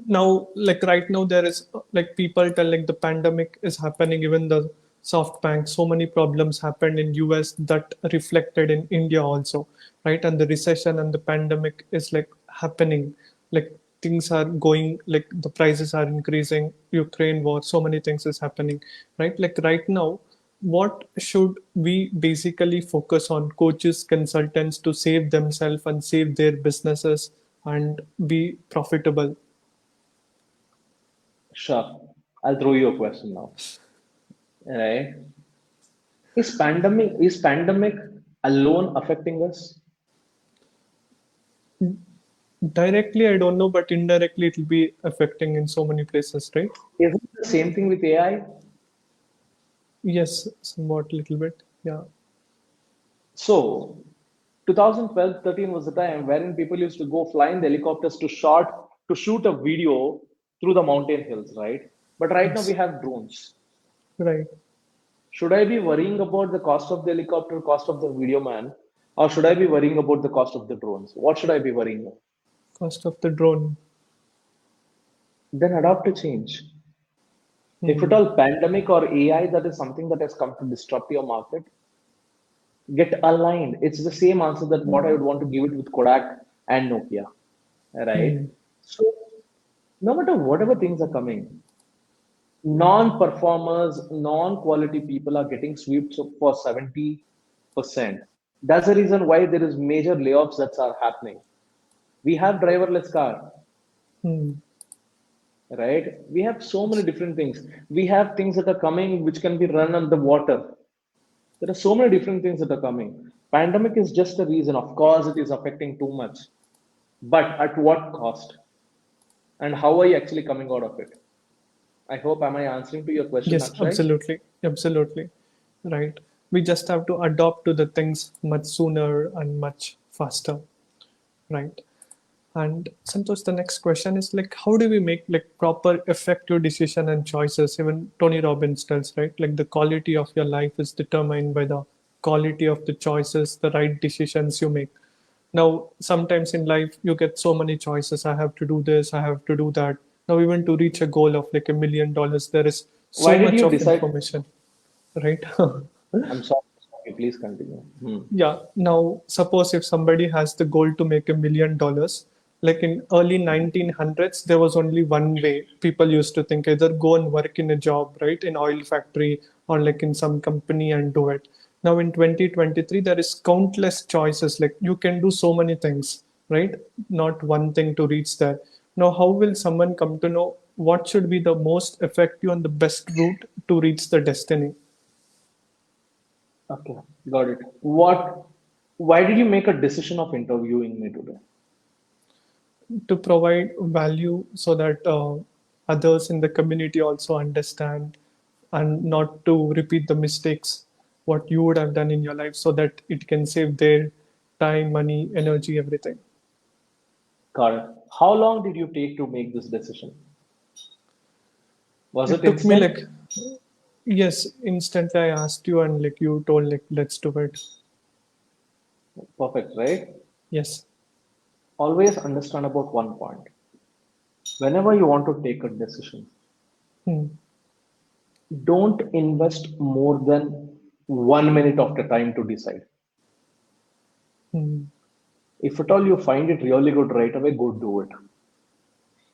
B: now like right now there is like people tell like the pandemic is happening, even the SoftBank, so many problems happened in US that reflected in India also, right? And the recession and the pandemic is like happening, like things are going, like the prices are increasing, Ukraine war, so many things is happening, right? Like right now, what should we basically focus on, coaches, consultants, to save themselves and save their businesses and be profitable?
A: Sure. I'll throw you a question now. Right? Is pandemic alone affecting us?
B: Directly, I don't know, but indirectly, it will be affecting in so many places, right?
A: Is it the same thing with AI?
B: Yes, somewhat, little bit. Yeah.
A: So, 2012-13 was the time wherein people used to go fly in the helicopters to shoot a video through the mountain hills, right? But right now we
B: Yes.
A: have drones.
B: Right.
A: Should I be worrying about the cost of the helicopter, cost of the video man, or should I be worrying about the cost of the drones? What should I be worrying about?
B: Cost of the drone.
A: Then adopt a change. If at
B: Hmm.
A: all pandemic or AI that is something that has come to disrupt your market, get aligned. It's the same answer that what I would want to give it with Kodak and Nokia, right?
B: Hmm.
A: So no matter whatever things are coming, non-performers, non-quality people are getting swept for 70%. That's the reason why there is major layoffs that are happening. We have driverless car.
B: Hmm.
A: right? We have so many different things. We have things that are coming which can be run on the water. There are so many different things that are coming. Pandemic is just a reason. Of course, it is affecting too much, but at what cost? And how are you actually coming out of it? I hope am I answering to your question,
B: Yes,
A: Akshay?
B: absolutely. Absolutely. Right. We just have to adopt to the things much sooner and much faster. Right. And Santosh, the next question is like, how do we make like proper effective decision and choices? Even Tony Robbins tells, right? Like the quality of your life is determined by the quality of the choices, the right decisions you make. Now, sometimes in life, you get so many choices. I have to do this, I have to do that. Now, even to reach a goal of like $1 million, there is
A: Why
B: so
A: did
B: much
A: you
B: of
A: decide?
B: information, right?
A: I'm sorry. Please continue.
B: Yeah. Now, suppose if somebody has the goal to make $1 million, like in early 1900s, there was only one way. People used to think either go and work in a job, right, in oil factory or like in some company and do it. Now in 2023, there is countless choices. Like you can do so many things, right? Not one thing to reach there. Now, how will someone come to know what should be the most effective and the best route to reach the destiny?
A: Okay, got it. What? Why did you make a decision of interviewing me today?
B: To provide value so that others in the community also understand and not to repeat the mistakes what you would have done in your life so that it can save their time, money, energy, everything.
A: Got it. How long did you take to make this decision? Was it
B: It took me
A: instant?
B: like, yes, instantly I asked you and like you told like let's do it.
A: Perfect, right?
B: Yes.
A: Always understand about one point. Whenever you want to take a decision,
B: Hmm.
A: don't invest more than 1 minute of the time to decide.
B: Hmm.
A: If at all you find it really good right away, go do it.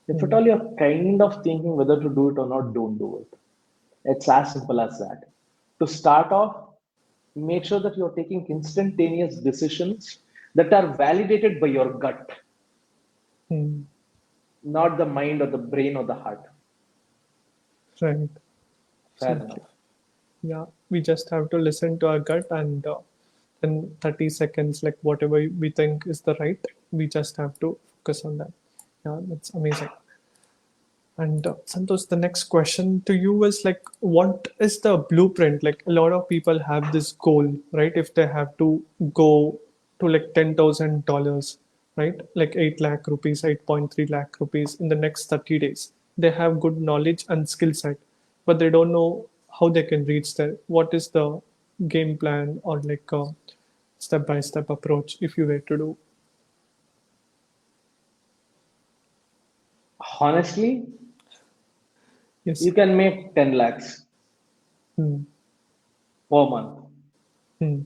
A: If at
B: Hmm.
A: all you're kind of thinking whether to do it or not, don't do it. It's as simple as that. To start off, make sure that you're taking instantaneous decisions that are validated by your gut,
B: Hmm.
A: not the mind or the brain or the heart.
B: Right.
A: Fair
B: Absolutely.
A: enough.
B: Yeah, we just have to listen to our gut and in 30 seconds, like whatever we think is the right, we just have to focus on that. Yeah, that's amazing. And Santosh, the next question to you is like, what is the blueprint? Like a lot of people have this goal, right? If they have to go to like $10,000, right? Like 8 lakh rupees, 8.3 lakh rupees in the next 30 days. They have good knowledge and skill set, but they don't know how they can reach there. What is the game plan or like a step by step approach if you were to do?
A: Honestly,
B: Yes.
A: you can make 10 lakhs
B: Hmm.
A: per month,
B: Hmm.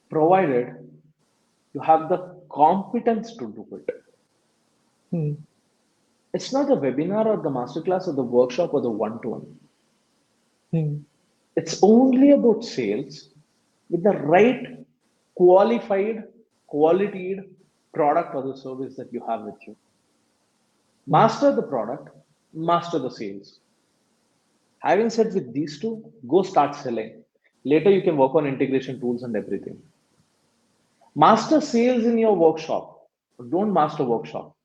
A: provided you have the competence to do it.
B: Hmm.
A: It's not the webinar or the masterclass or the workshop or the one to one.
B: Hmm.
A: It's only about sales with the right qualified, qualified product or the service that you have with you.
B: Hmm.
A: Master the product, master the sales. Having said with these two, go start selling. Later, you can work on integration tools and everything. Master sales in your workshop. Don't master workshop.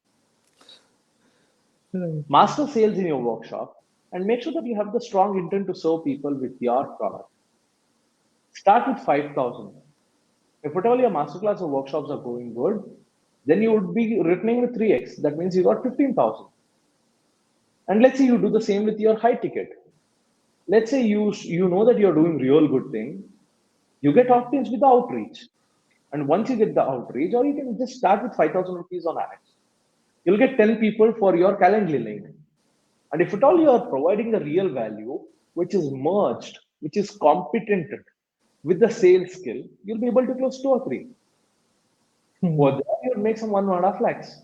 B: Right.
A: Master sales in your workshop and make sure that you have the strong intent to serve people with your product. Start with 5,000. If at all your masterclass or workshops are going good, then you would be returning with 3x. That means you got 15,000. And let's say you do the same with your high ticket. Let's say you know that you're doing real good thing. You get audience with the outreach. And once you get the outreach, or you can just start with 5,000 rupees on ads. You'll get 10 people for your Calendly link. And if at all you are providing the real value, which is merged, which is competent with the sales skill, you'll be able to close two or three. For
B: Hmm.
A: that, you'll make some 1.5 lakhs.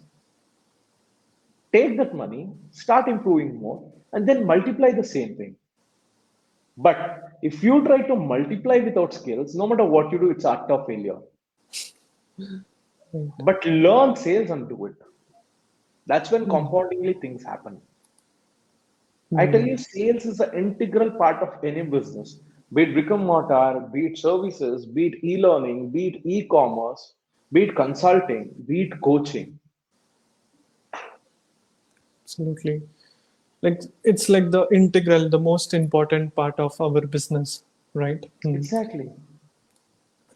A: Take that money, start improving more, and then multiply the same thing. But if you try to multiply without skills, no matter what you do, it's art of failure.
B: Right.
A: But learn sales and do it. That's when compoundingly things happen. I tell you, sales is an integral part of any business, be it brick and mortar, be it services, be it e-learning, be it e-commerce, be it consulting, be it coaching.
B: Absolutely. Like it's like the integral, the most important part of our business, right?
A: Exactly.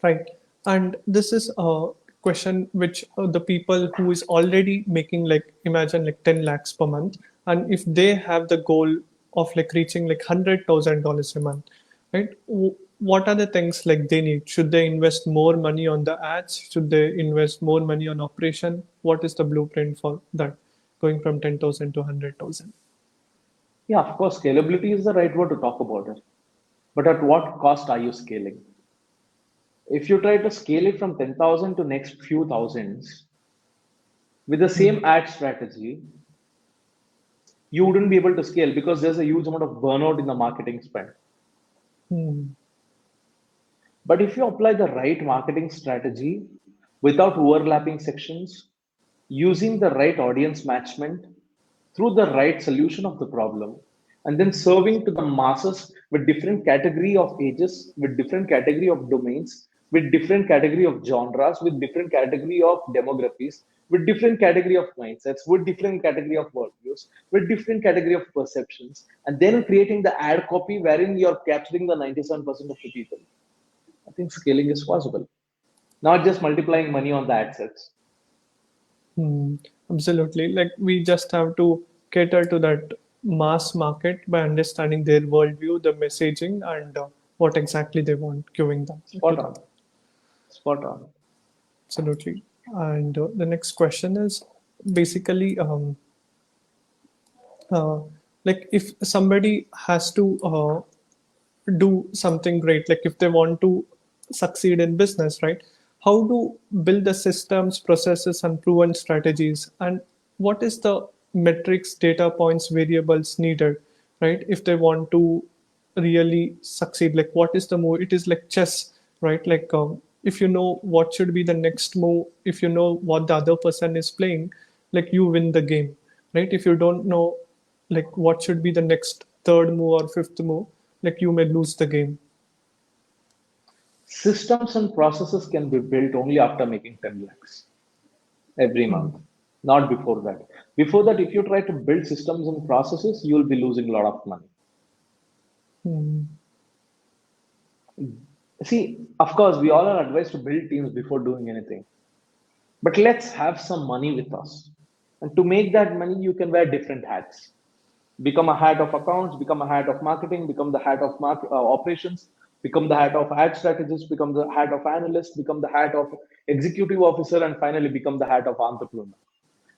B: Right. And this is a question which the people who is already making like imagine like 10 lakhs per month, and if they have the goal of like reaching like $100,000 a month, right? What are the things like they need? Should they invest more money on the ads? Should they invest more money on operation? What is the blueprint for that? Going from 10,000 to 100,000.
A: Yeah, of course, scalability is the right word to talk about it. But at what cost are you scaling? If you try to scale it from 10,000 to next few thousands with the same ad strategy, you wouldn't be able to scale because there's a huge amount of burnout in the marketing spend.
B: Hmm.
A: But if you apply the right marketing strategy without overlapping sections, using the right audience matchment through the right solution of the problem, and then serving to the masses with different category of ages, with different category of domains, with different category of genres, with different category of demographies, with different category of mindsets, with different category of worldviews, with different category of perceptions, and then creating the ad copy wherein you're capturing the 97% of the people. I think scaling is possible, not just multiplying money on the ad sets.
B: Hmm, absolutely. Like we just have to cater to that mass market by understanding their worldview, the messaging, and what exactly they want, giving that to
A: Spot
B: them.
A: on. Spot on.
B: Absolutely. And the next question is basically uh, like if somebody has to do something great, like if they want to succeed in business, right? How to build the systems, processes, and proven strategies, and what is the metrics, data points, variables needed, right? If they want to really succeed, like what is the move? It is like chess, right? Like if you know what should be the next move, if you know what the other person is playing, like you win the game, right? If you don't know like what should be the next third move or fifth move, like you may lose the game.
A: Systems and processes can be built only after making 10 lakhs every
B: Hmm.
A: month, not before that. Before that, if you try to build systems and processes, you will be losing a lot of money.
B: Hmm.
A: See, of course, we all are advised to build teams before doing anything. But let's have some money with us. And to make that money, you can wear different hats. Become a hat of accounts, become a hat of marketing, become the hat of operations, become the hat of ad strategist, become the hat of analyst, become the hat of executive officer, and finally become the hat of entrepreneur.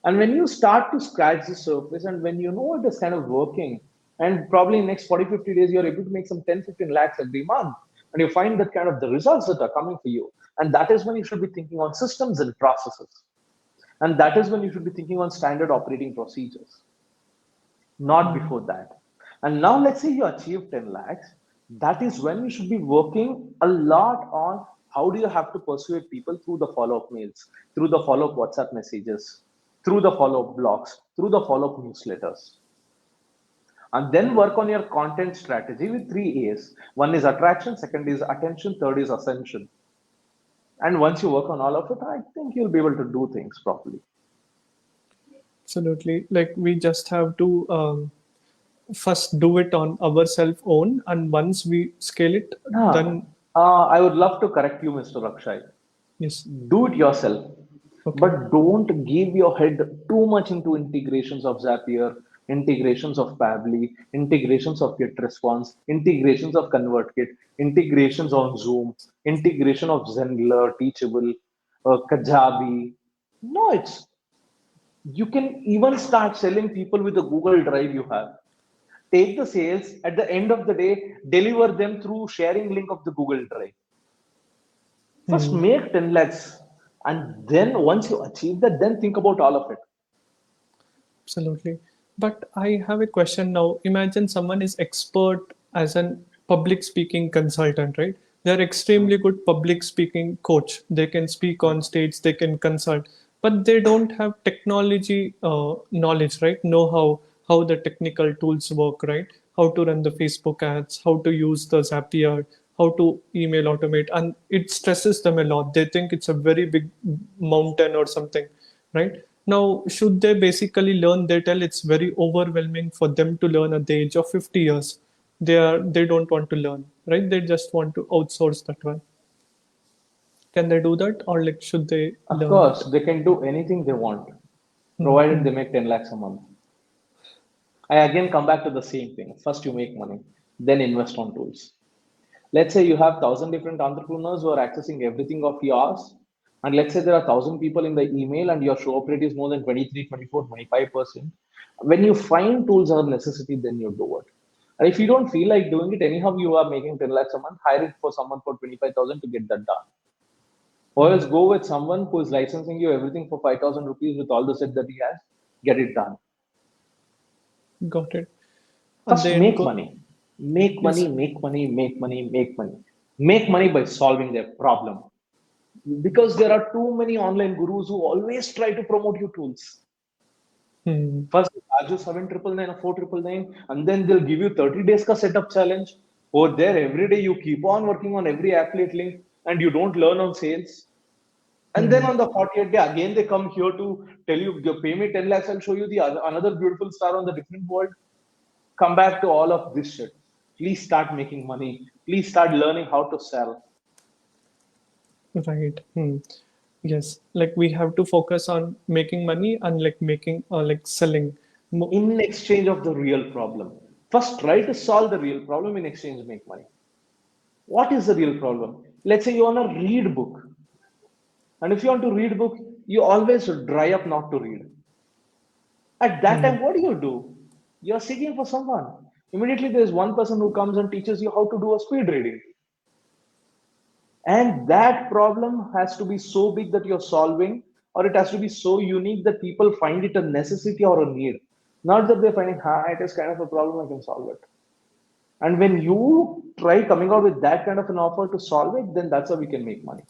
A: And when you start to scratch the surface and when you know it is kind of working, and probably in next 40, 50 days, you're able to make some 10, 15 lakhs every month, and you find that kind of the results that are coming for you. And that is when you should be thinking on systems and processes. And that is when you should be thinking on standard operating procedures, not before that. And now let's say you achieve 10 lakhs. That is when you should be working a lot on how do you have to persuade people through the follow-up mails, through the follow-up WhatsApp messages, through the follow-up blogs, through the follow-up newsletters. And then work on your content strategy with three A's. One is attraction, second is attention, third is ascension. And once you work on all of it, I think you'll be able to do things properly.
B: Absolutely. Like we just have to first do it on ourselves own, and once we scale it,
A: Ah,
B: then
A: I would love to correct you, Mr. Akshay.
B: yes.
A: Do it yourself,
B: Okay.
A: but don't give your head too much into integrations of Zapier, integrations of Pabbly, integrations of GetResponse, integrations of ConvertKit, integrations on Zoom, integration of Zenler, Teachable, Kajabi. No, it's you can even start selling people with the Google Drive you have. Take the sales at the end of the day, deliver them through sharing link of the Google Drive. First,
B: Hmm.
A: make 10 lakhs. And then once you achieve that, then think about all of it.
B: Absolutely. But I have a question now. Imagine someone is expert as an public speaking consultant, right? They're extremely good public speaking coach. They can speak on stage, they can consult. but they don't have technology knowledge, right? Know how the technical tools work, right? How to run the Facebook ads, how to use the Zapier, how to email automate, and it stresses them a lot. They think it's a very big mountain or something, right? Now, should they basically learn? They tell it's very overwhelming for them to learn at the age of 50 years. They don't want to learn, right? They just want to outsource that one. Can they do that, or like should they
A: Of
B: learn it?
A: course, they can do anything they want, provided
B: Hmm.
A: they make 10 lakhs a month. I again come back to the same thing. First, you make money, then invest on tools. Let's say you have 1,000 different entrepreneurs who are accessing everything of yours. And let's say there are 1,000 people in the email and your show rate is more than 23, 24, 25%. When you find tools are a necessity, then you do it. And if you don't feel like doing it, anyhow, you are making 10 lakhs a month, hire it for someone for 25,000 to get that done. Or else go with someone who is licensing you everything for 5,000 rupees with all the set that he has, get it done.
B: Got it. And
A: First,
B: then
A: make
B: go.
A: money. Make money,
B: Yes.
A: make money, make money, make money. Make money by solving their problem. Because there are too many online gurus who always try to promote you tools.
B: Hmm.
A: First, they charge you 7,999 or 4,999, and then they'll give you 30 days ka setup challenge. Over there, every day you keep on working on every affiliate link and you don't learn on sales. And then
B: Hmm.
A: on the 40th day, again they come here to tell you, you pay me 10 lakhs, I'll show you the other, another beautiful star on the different world. Come back to all of this shit. Please start making money. Please start learning how to sell.
B: Right. Hmm. Yes. Like we have to focus on making money and like making like selling.
A: In exchange of the real problem. First, try to solve the real problem. In exchange, make money. What is the real problem? Let's say you want to read book, and if you want to read book, you always dry up not to read. At that
B: Hmm.
A: time, what do? You're seeking for someone. Immediately, there's one person who comes and teaches you how to do a speed reading. And that problem has to be so big that you're solving, or it has to be so unique that people find it a necessity or a need. Not that they're finding, it is kind of a problem, I can solve it. And when you try coming out with that kind of an offer to solve it, then that's how we can make money.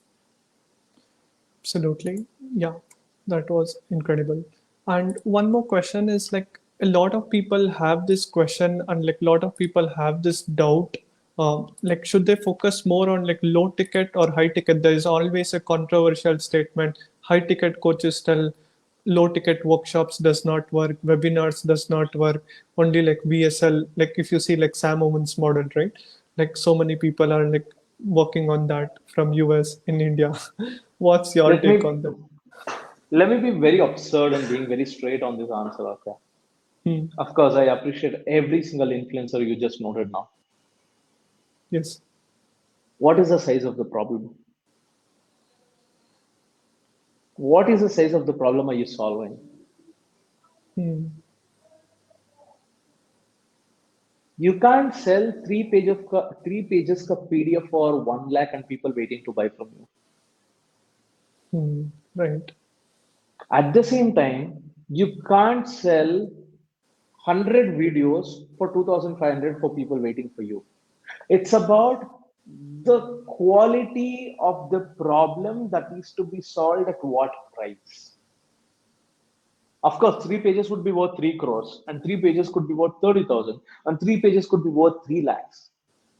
B: Absolutely. Yeah, that was incredible. And one more question is like a lot of people have this question and like a lot of people have this doubt. Like should they focus more on like low ticket or high ticket? There is always a controversial statement. High ticket coaches tell low ticket workshops does not work, webinars does not work, only like VSL, like if you see like Sam Owen's model, right? Like so many people are like working on that from US in India. What's your
A: Let
B: take
A: me
B: on that?
A: let me be very absurd and being very straight on this answer. Okay.
B: Hmm.
A: Of course, I appreciate every single influencer you just noted now.
B: Yes.
A: What is the size of the problem? What is the size of the problem are you solving?
B: Hmm.
A: You can't sell three pages ka PDF for 1 lakh and people waiting to buy from you.
B: Hmm. Right.
A: At the same time, you can't sell 100 videos for 2,500 for people waiting for you. It's about the quality of the problem that needs to be solved at what price. Of course, 3 pages would be worth 3 crores, and 3 pages could be worth 30,000, and 3 pages could be worth 3 lakhs.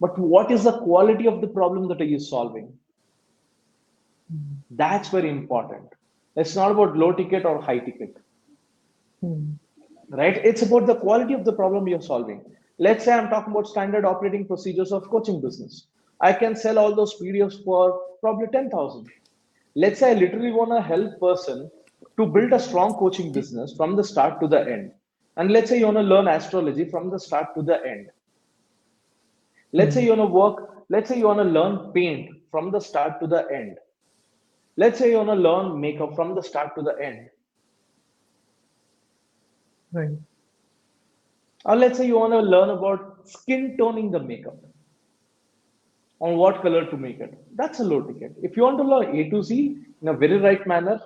A: But what is the quality of the problem that are you solving? That's very important. It's not about low ticket or high ticket,
B: Hmm.
A: right? It's about the quality of the problem you're solving. Let's say I'm talking about standard operating procedures of coaching business. I can sell all those PDFs for probably 10,000. Let's say I literally want to help person to build a strong coaching business from the start to the end. And let's say you want to learn astrology from the start to the end. Let's say
B: Hmm.
A: you want to work, let's say you want to learn paint from the start to the end. Let's say you want to learn makeup from the start to the end.
B: Right.
A: Or let's say you want to learn about skin toning the makeup, on what color to make it. That's a low ticket. If you want to learn A to Z in a very right manner,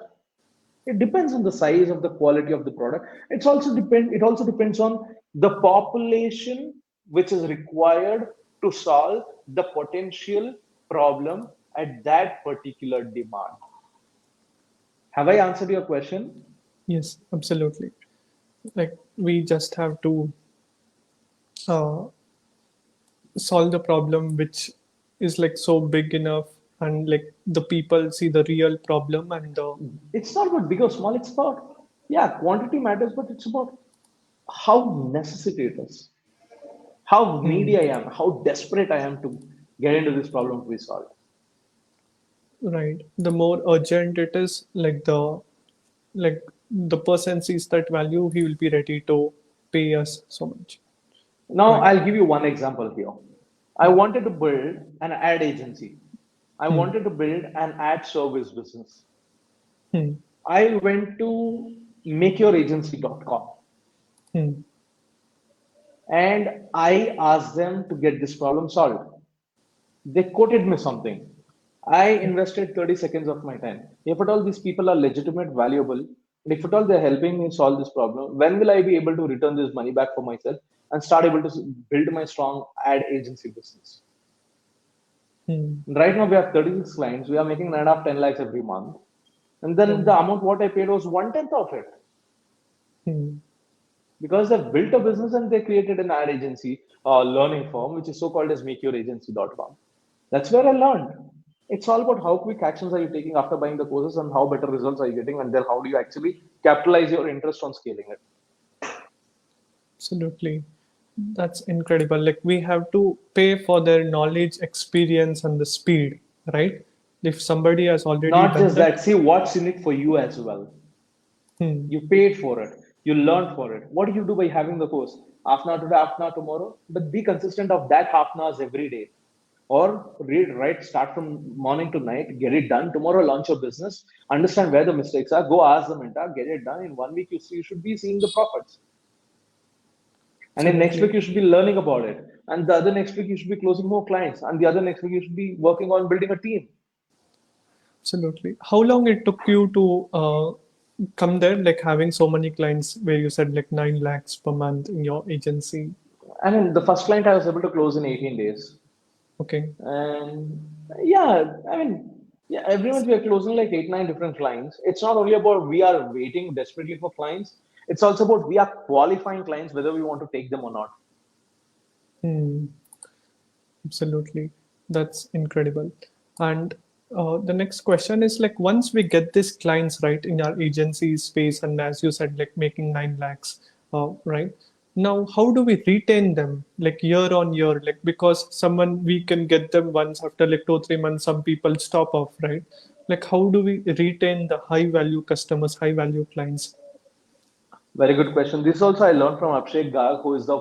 A: it depends on the size of the quality of the product. It also depends on the population which is required to solve the potential problem at that particular demand. Have I answered your question?
B: Yes, absolutely. Like we just have to uh, solve the problem which is like so big enough, and like the people see the real problem and the
A: It's not about big or small. It's about, yeah, quantity matters, but it's about how necessity it is, how
B: Hmm.
A: needy I am, how desperate I am to get into this problem to be solved.
B: Right, the more urgent it is, like the person sees that value, he will be ready to pay us so much,
A: Now,
B: right?
A: I'll give you one example here. I
B: Yeah.
A: wanted to build an ad agency. I
B: Hmm.
A: wanted to build an ad service business.
B: Hmm.
A: I went to makeyouragency.com
B: Hmm.
A: and I asked them to get this problem solved. They quoted me something. I
B: Okay.
A: invested 30 seconds of my time. If at all these people are legitimate, valuable, and if at all they're helping me solve this problem, when will I be able to return this money back for myself and start able to build my strong ad agency business?
B: Hmm.
A: Right now we have 36 clients. We are making 9.5, 10 lakhs every month. And then the
B: Oh.
A: amount what I paid was one tenth of it.
B: Hmm.
A: Because they've built a business and they created an ad agency learning firm, which is so called as makeyouragency.com. That's where I learned. It's all about how quick actions are you taking after buying the courses and how better results are you getting, and then how do you actually capitalize your interest on scaling it.
B: Absolutely. That's incredible. Like we have to pay for their knowledge, experience, and the speed, right? If somebody has already
A: Not
B: done
A: just
B: that.
A: that, see what's in it for you as well.
B: Hmm.
A: You paid for it, you learned for it. What do you do by having the course? Half an hour today, half an hour tomorrow, but be consistent of that half an hours every day. Or read, write, start from morning to night, get it done. Tomorrow, launch your business, understand where the mistakes are, go ask the mentor, get it done. In 1 week, you should be seeing the profits. And in next week,
B: Absolutely.
A: you should be learning about it. And the other next week, you should be closing more clients. And the other next week, you should be working on building a team.
B: Absolutely. How long it took you to come there, like having so many clients where you said like 9 lakhs per month in your agency?
A: I mean, the first client I was able to close in 18 days.
B: Okay.
A: And yeah, I mean, yeah, every month we are closing like 8, 9 different clients. It's not only about we are waiting desperately for clients, it's also about we are qualifying clients whether we want to take them or not.
B: Hmm. Absolutely. That's incredible. And the next question is like once we get these clients right in our agency space, and as you said, like making 9 lakhs, right? Now, how do we retain them like year on year? Like because someone we can get them once after like 2 3 months, some people stop off, right? Like how do we retain the high value customers, high value clients?
A: Very good question. This also I learned from Abhishek Garg, who is the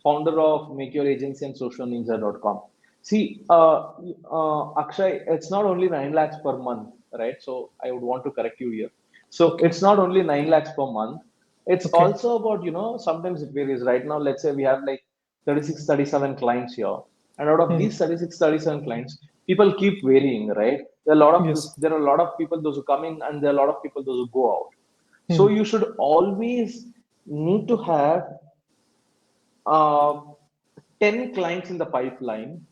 A: founder of Make Your Agency and socialninja.com. See, Akshay, it's not only 9 lakhs per month, right? So I would want to correct you here. So
B: Okay.
A: it's not only 9 lakhs per month. It's
B: Okay.
A: also about, sometimes it varies. Right now, let's say we have like 36, 37 clients here. And out of
B: Hmm.
A: these 36, 37 clients, people keep varying, right?
B: Yes.
A: There are a lot of people, those who come in, and there are a lot of people, those who go out. So
B: Hmm.
A: you should always need to have uh, 10 clients in the pipeline,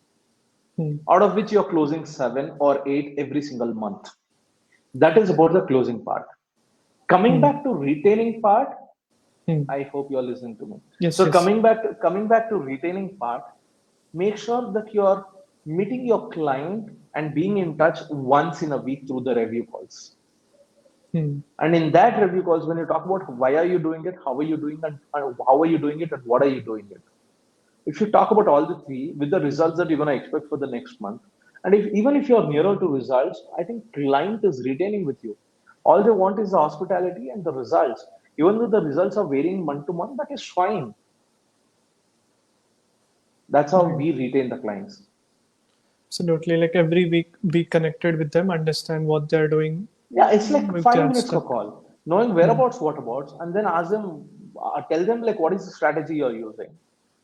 B: Hmm.
A: out of which you're closing 7 or 8 every single month. That is about the closing part. Coming
B: Hmm.
A: back to retaining part,
B: Hmm.
A: I hope you're listening to me.
B: Yes.
A: So
B: Yes.
A: coming back to retaining part, make sure that you're meeting your client and being in touch once in a week through the review calls.
B: Hmm.
A: And in that review calls, when you talk about why are you doing it, how are you doing it, and how are you doing it, and what are you doing it, if you talk about all the three with the results that you're going to expect for the next month, and if even if you're nearer to results, I think client is retaining with you. All they want is the hospitality and the results. Even though the results are varying month to month, that is fine. That's how
B: Right.
A: we retain the clients.
B: Absolutely. Like every week, be connected with them, understand what they're doing,
A: Yeah, it's like
B: if they
A: 5
B: are
A: minutes for
B: stuck.
A: call, knowing
B: Hmm.
A: whereabouts, whatabouts, and then ask them, tell them like what is the strategy you're using.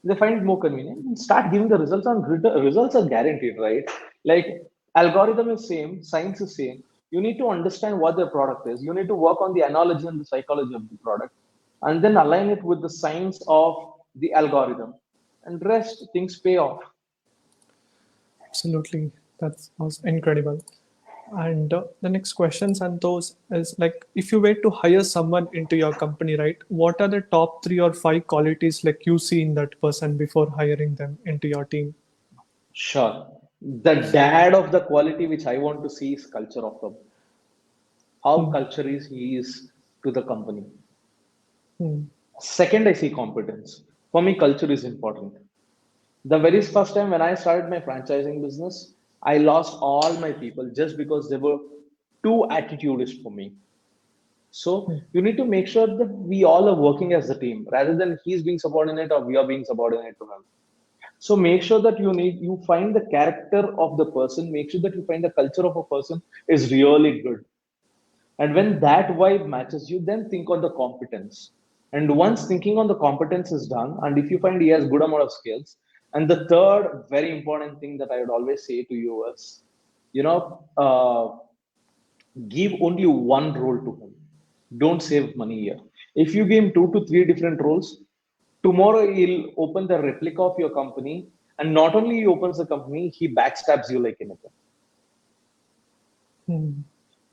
A: They find it more convenient and start giving the results, and results are guaranteed, right? Like algorithm is same, science is same. You need to understand what the product is. You need to work on the analogy and the psychology of the product, and then align it with the science of the algorithm, and rest things pay off.
B: Absolutely. That was incredible. And the next question, Santosh, is like if you were to hire someone into your company, right? What are the top 3 or 5 qualities like you see in that person before hiring them into your team?
A: Sure. The dad of the quality which I want to see is culture of the how
B: Hmm.
A: culture is he is to the company.
B: Hmm.
A: Second, I see competence. For me, culture is important. The very first time when I started my franchising business, I lost all my people just because they were too attitudist for me. So
B: Hmm.
A: you need to make sure that we all are working as a team rather than he's being subordinate or we are being subordinate to him. So make sure that you find the character of the person, make sure that you find the culture of a person is really good. And when that vibe matches you, then think on the competence. And once thinking on the competence is done, and if you find he has good amount of skills, and the third very important thing that I would always say to you is, you know, give only one role to him. Don't save money here. If you give him 2 to 3 different roles, tomorrow he'll open the replica of your company, and not only he opens the company, he backstabs you like anything.
B: Hmm.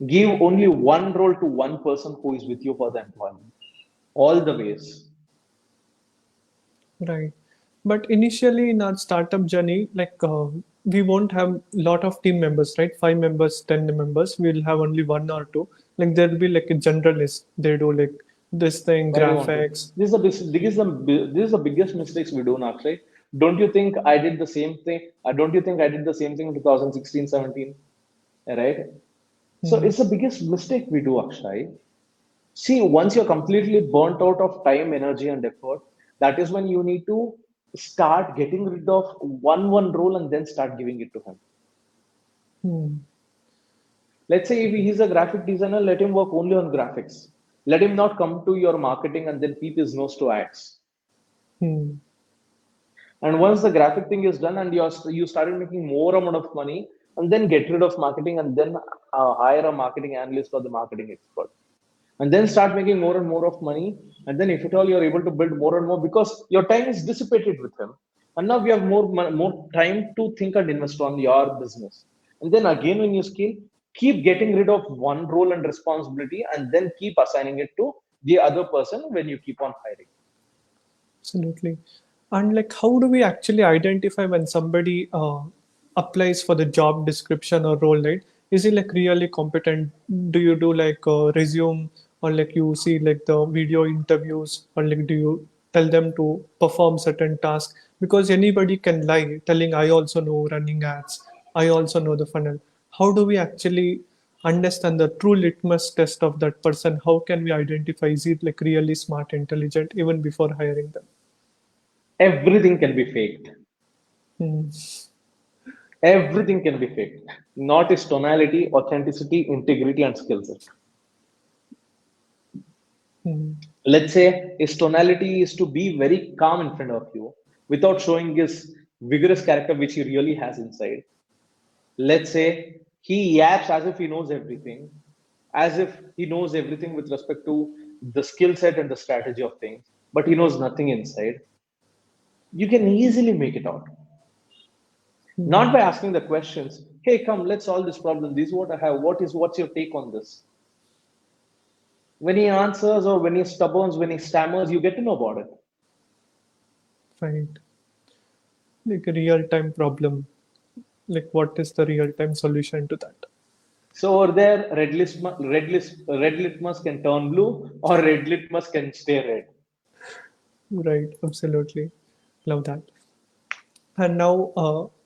A: Give only one role to one person who is with you for the employment, all the ways.
B: Right. But initially in our startup journey, like we won't have lot of team members, right? 5 members, 10 members. We'll have only 1 or 2. Like there'll be like a generalist. They do like this thing,
A: Why do you want to?
B: graphics.
A: This is the biggest mistakes we do now, right? Don't you think I did the same thing? Don't you think I did the same thing in 2016, 17? Right? So
B: Hmm.
A: it's the biggest mistake we do, Akshay. See, once you're completely burnt out of time, energy, and effort, that is when you need to start getting rid of one role and then start giving it to him.
B: Hmm.
A: Let's say if he's a graphic designer, let him work only on graphics. Let him not come to your marketing and then peep his nose to ads.
B: Hmm.
A: And once the graphic thing is done and you started making more amount of money, and then get rid of marketing and then hire a marketing analyst or the marketing expert. And then start making more and more of money. And then if at all you're able to build more and more because your time is dissipated with him. And now we have more time to think and invest on your business. And then again, when you scale, keep getting rid of one role and responsibility and then keep assigning it to the other person when you keep on hiring.
B: Absolutely. And like, how do we actually identify when somebody applies for the job description or role, right? Is he like really competent? Do you do like a resume or like you see like the video interviews or like do you tell them to perform certain tasks? Because anybody can lie, telling I also know running ads, I also know the funnel. How do we actually understand the true litmus test of that person? How can we identify is he like really smart, intelligent even before hiring them?
A: Everything can be faked.
B: Hmm.
A: Everything can be faked. Not its tonality, authenticity, integrity, and skill set.
B: Hmm.
A: Let's say his tonality is to be very calm in front of you without showing his vigorous character which he really has inside. Let's say he yaps as if he knows everything, as if he knows everything with respect to the skill set and the strategy of things, but he knows nothing inside. You can easily make it out. Not
B: Hmm.
A: by asking the questions, hey, come, let's solve this problem. This is what I have. What's your take on this? When he answers or when he stubborns, when he stammers, you get to know about it.
B: Right. Like a real time problem. Like what is the real time solution to that?
A: So over there, red litmus can turn blue, or red litmus can stay red.
B: Right. Absolutely. Love that. And now,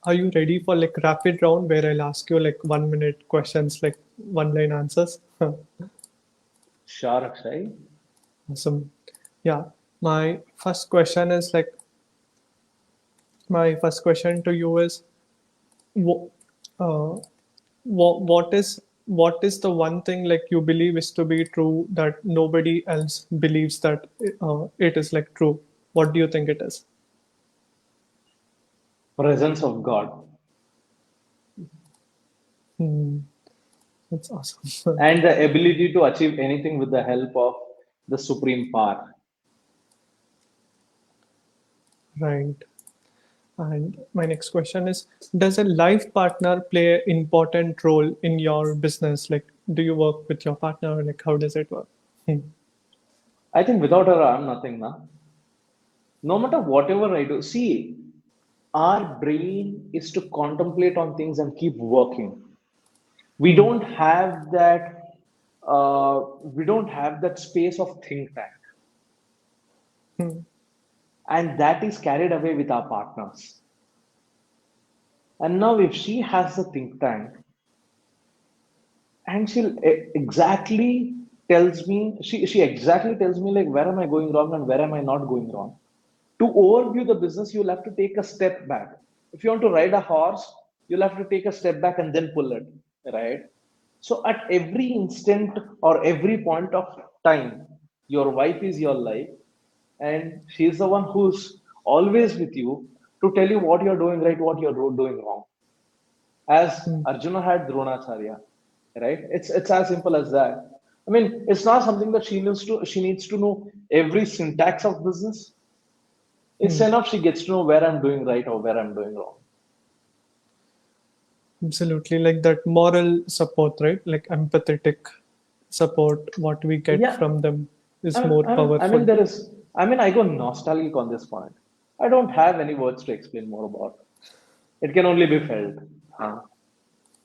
B: are you ready for like rapid round where I'll ask you like 1 minute questions, like 1 line answers?
A: Sure, Akshay.
B: Awesome. Yeah. My first question is like, my first question to you is, wh- uh, what is the one thing like you believe is to be true that nobody else believes that it is like true? What do you think it is?
A: Presence of God
B: Hmm, that's awesome.
A: and the ability to achieve anything with the help of the supreme power.
B: Right. And my next question is, does a life partner play an important role in your business? Like, do you work with your partner? Like, how does it work? Hmm.
A: I think without her, I'm nothing now. No matter whatever I do, see, our brain is to contemplate on things and keep working. We
B: Hmm.
A: don't have that. We don't have that space of think tank,
B: Hmm.
A: and that is carried away with our partners. And now, if she has a think tank, and exactly tells me, she exactly tells me like where am I going wrong and where am I not going wrong. To overview the business, you'll have to take a step back. If you want to ride a horse, you'll have to take a step back and then pull it, right? So at every instant or every point of time, your wife is your life, and she's the one who's always with you to tell you what you're doing right, what you're doing wrong. As
B: Hmm.
A: Arjuna had Dronacharya, right? It's as simple as that. I mean, it's not something that she needs to know every syntax of business. It's
B: Hmm.
A: enough she gets to know where I'm doing right or where I'm doing wrong.
B: Absolutely. Like that moral support, right? Like empathetic support, what we get
A: Yeah,
B: from them is
A: I'm,
B: more
A: I'm, I mean,
B: powerful.
A: there is, I mean, I go nostalgic on this point. I don't have any words to explain more about it. It can only be felt. Huh?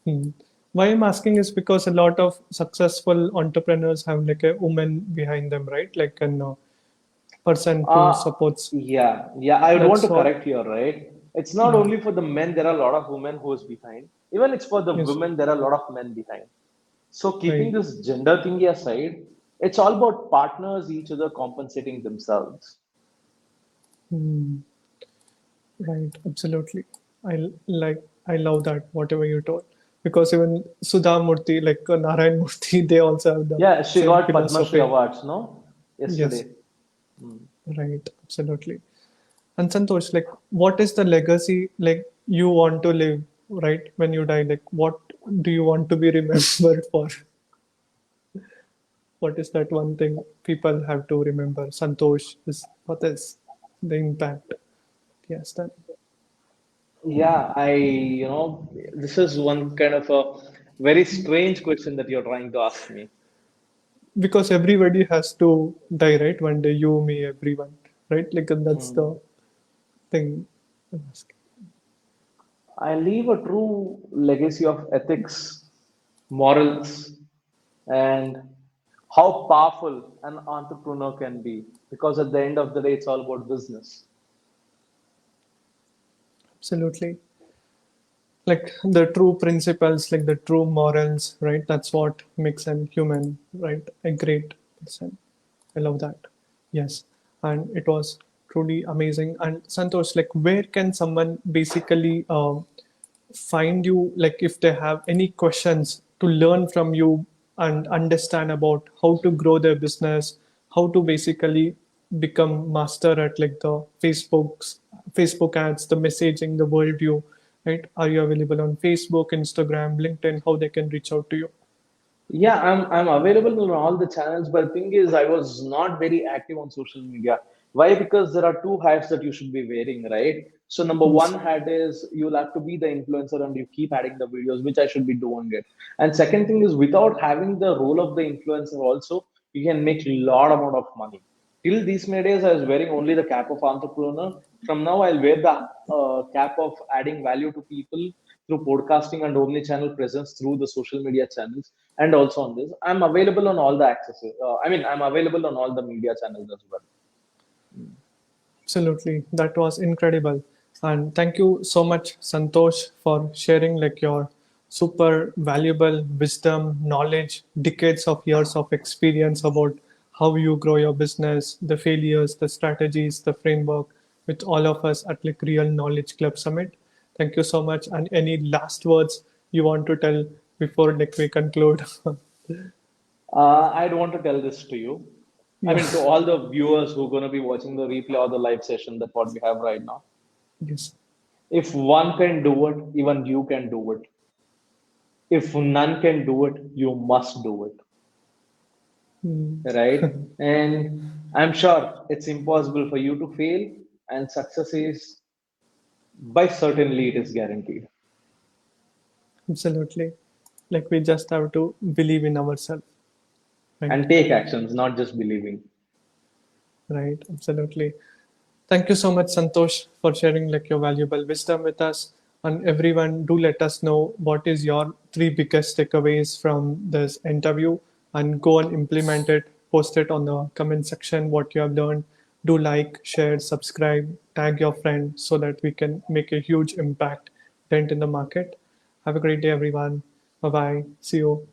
B: Hmm. Why I'm asking is because a lot of successful entrepreneurs have like a woman behind them, right? Like a person who
A: Uh,
B: supports.
A: yeah, I would want
B: That's
A: to
B: what.
A: correct you, right? It's not
B: Hmm.
A: only for the men, there are a lot of women who's behind. Even it's for the
B: Yes,
A: women, there are a lot of men behind. So keeping
B: right.
A: this gender thingy aside, it's all about partners, each other compensating themselves.
B: Hmm. Right, absolutely. I love that whatever you told because even Sudha Murthy, like Narayan Murthy, they also have the
A: Yeah, she
B: same
A: got Padma Shri
B: philosophy.
A: awards, no?
B: Yes,
A: Yesterday. Hmm.
B: right, absolutely. And Santosh, like, what is the legacy like you want to live, right? When you die, like, what do you want to be remembered for? What is that one thing people have to remember? Santosh is what is the impact? Yes, that
A: Yeah, this is one kind of a very strange question that you're trying to ask me.
B: because everybody has to die, right? One day, you, me, everyone, right? Like that's
A: Hmm.
B: the thing. I'm asking.
A: I leave a true legacy of ethics, morals, and how powerful an entrepreneur can be. Because at the end of the day, it's all about business.
B: Absolutely. Like the true principles, like the true morals, right? That's what makes an human, right? A great person. I love that. Yes. And it was truly amazing. And Santosh, like where can someone basically find you, like if they have any questions to learn from you and understand about how to grow their business, how to basically become master at like the Facebook ads, the messaging, the worldview, right? Are you available on Facebook, Instagram, LinkedIn? How they can reach out to you?
A: Yeah, I'm available on all the channels, but the thing is, I was not very active on social media. Why? Because there are two hats that you should be wearing, right? So number
B: Yes.
A: one hat is you'll have to be the influencer and you keep adding the videos, which I should be doing it. And second thing is without having the role of the influencer also, you can make a lot amount of money. Till these many days, I was wearing only the cap of entrepreneur. From now, I'll wear the cap of adding value to people through podcasting and omni-channel presence through the social media channels, and also on this, I'm available on all the accesses. I'm available on all the media channels as well.
B: Absolutely. That was incredible. And thank you so much, Santosh, for sharing like your super valuable wisdom, knowledge, decades of years of experience about how you grow your business, the failures, the strategies, the framework with all of us at like Real Knowledge Club Summit. Thank you so much. And any last words you want to tell before like we conclude?
A: I'd want to tell this to you. I
B: Yeah.
A: mean, to all the viewers who are going to be watching the replay or the live session that what we have right now.
B: Yes.
A: If one can do it, even you can do it. If none can do it, you must do it,
B: Mm.
A: right? And I'm sure it's impossible for you to fail, and success is By certainly it is guaranteed.
B: Absolutely. Like we just have to believe in ourselves, right?
A: And take actions, not just believing.
B: Right. Absolutely. Thank you so much, Santosh, for sharing like your valuable wisdom with us. And everyone, do let us know what is your three biggest takeaways from this interview, and go and implement it. Post it on the comment section what you have learned. Do like, share, subscribe, tag your friend so that we can make a huge impact dent in the market. Have a great day, everyone. Bye bye. See you.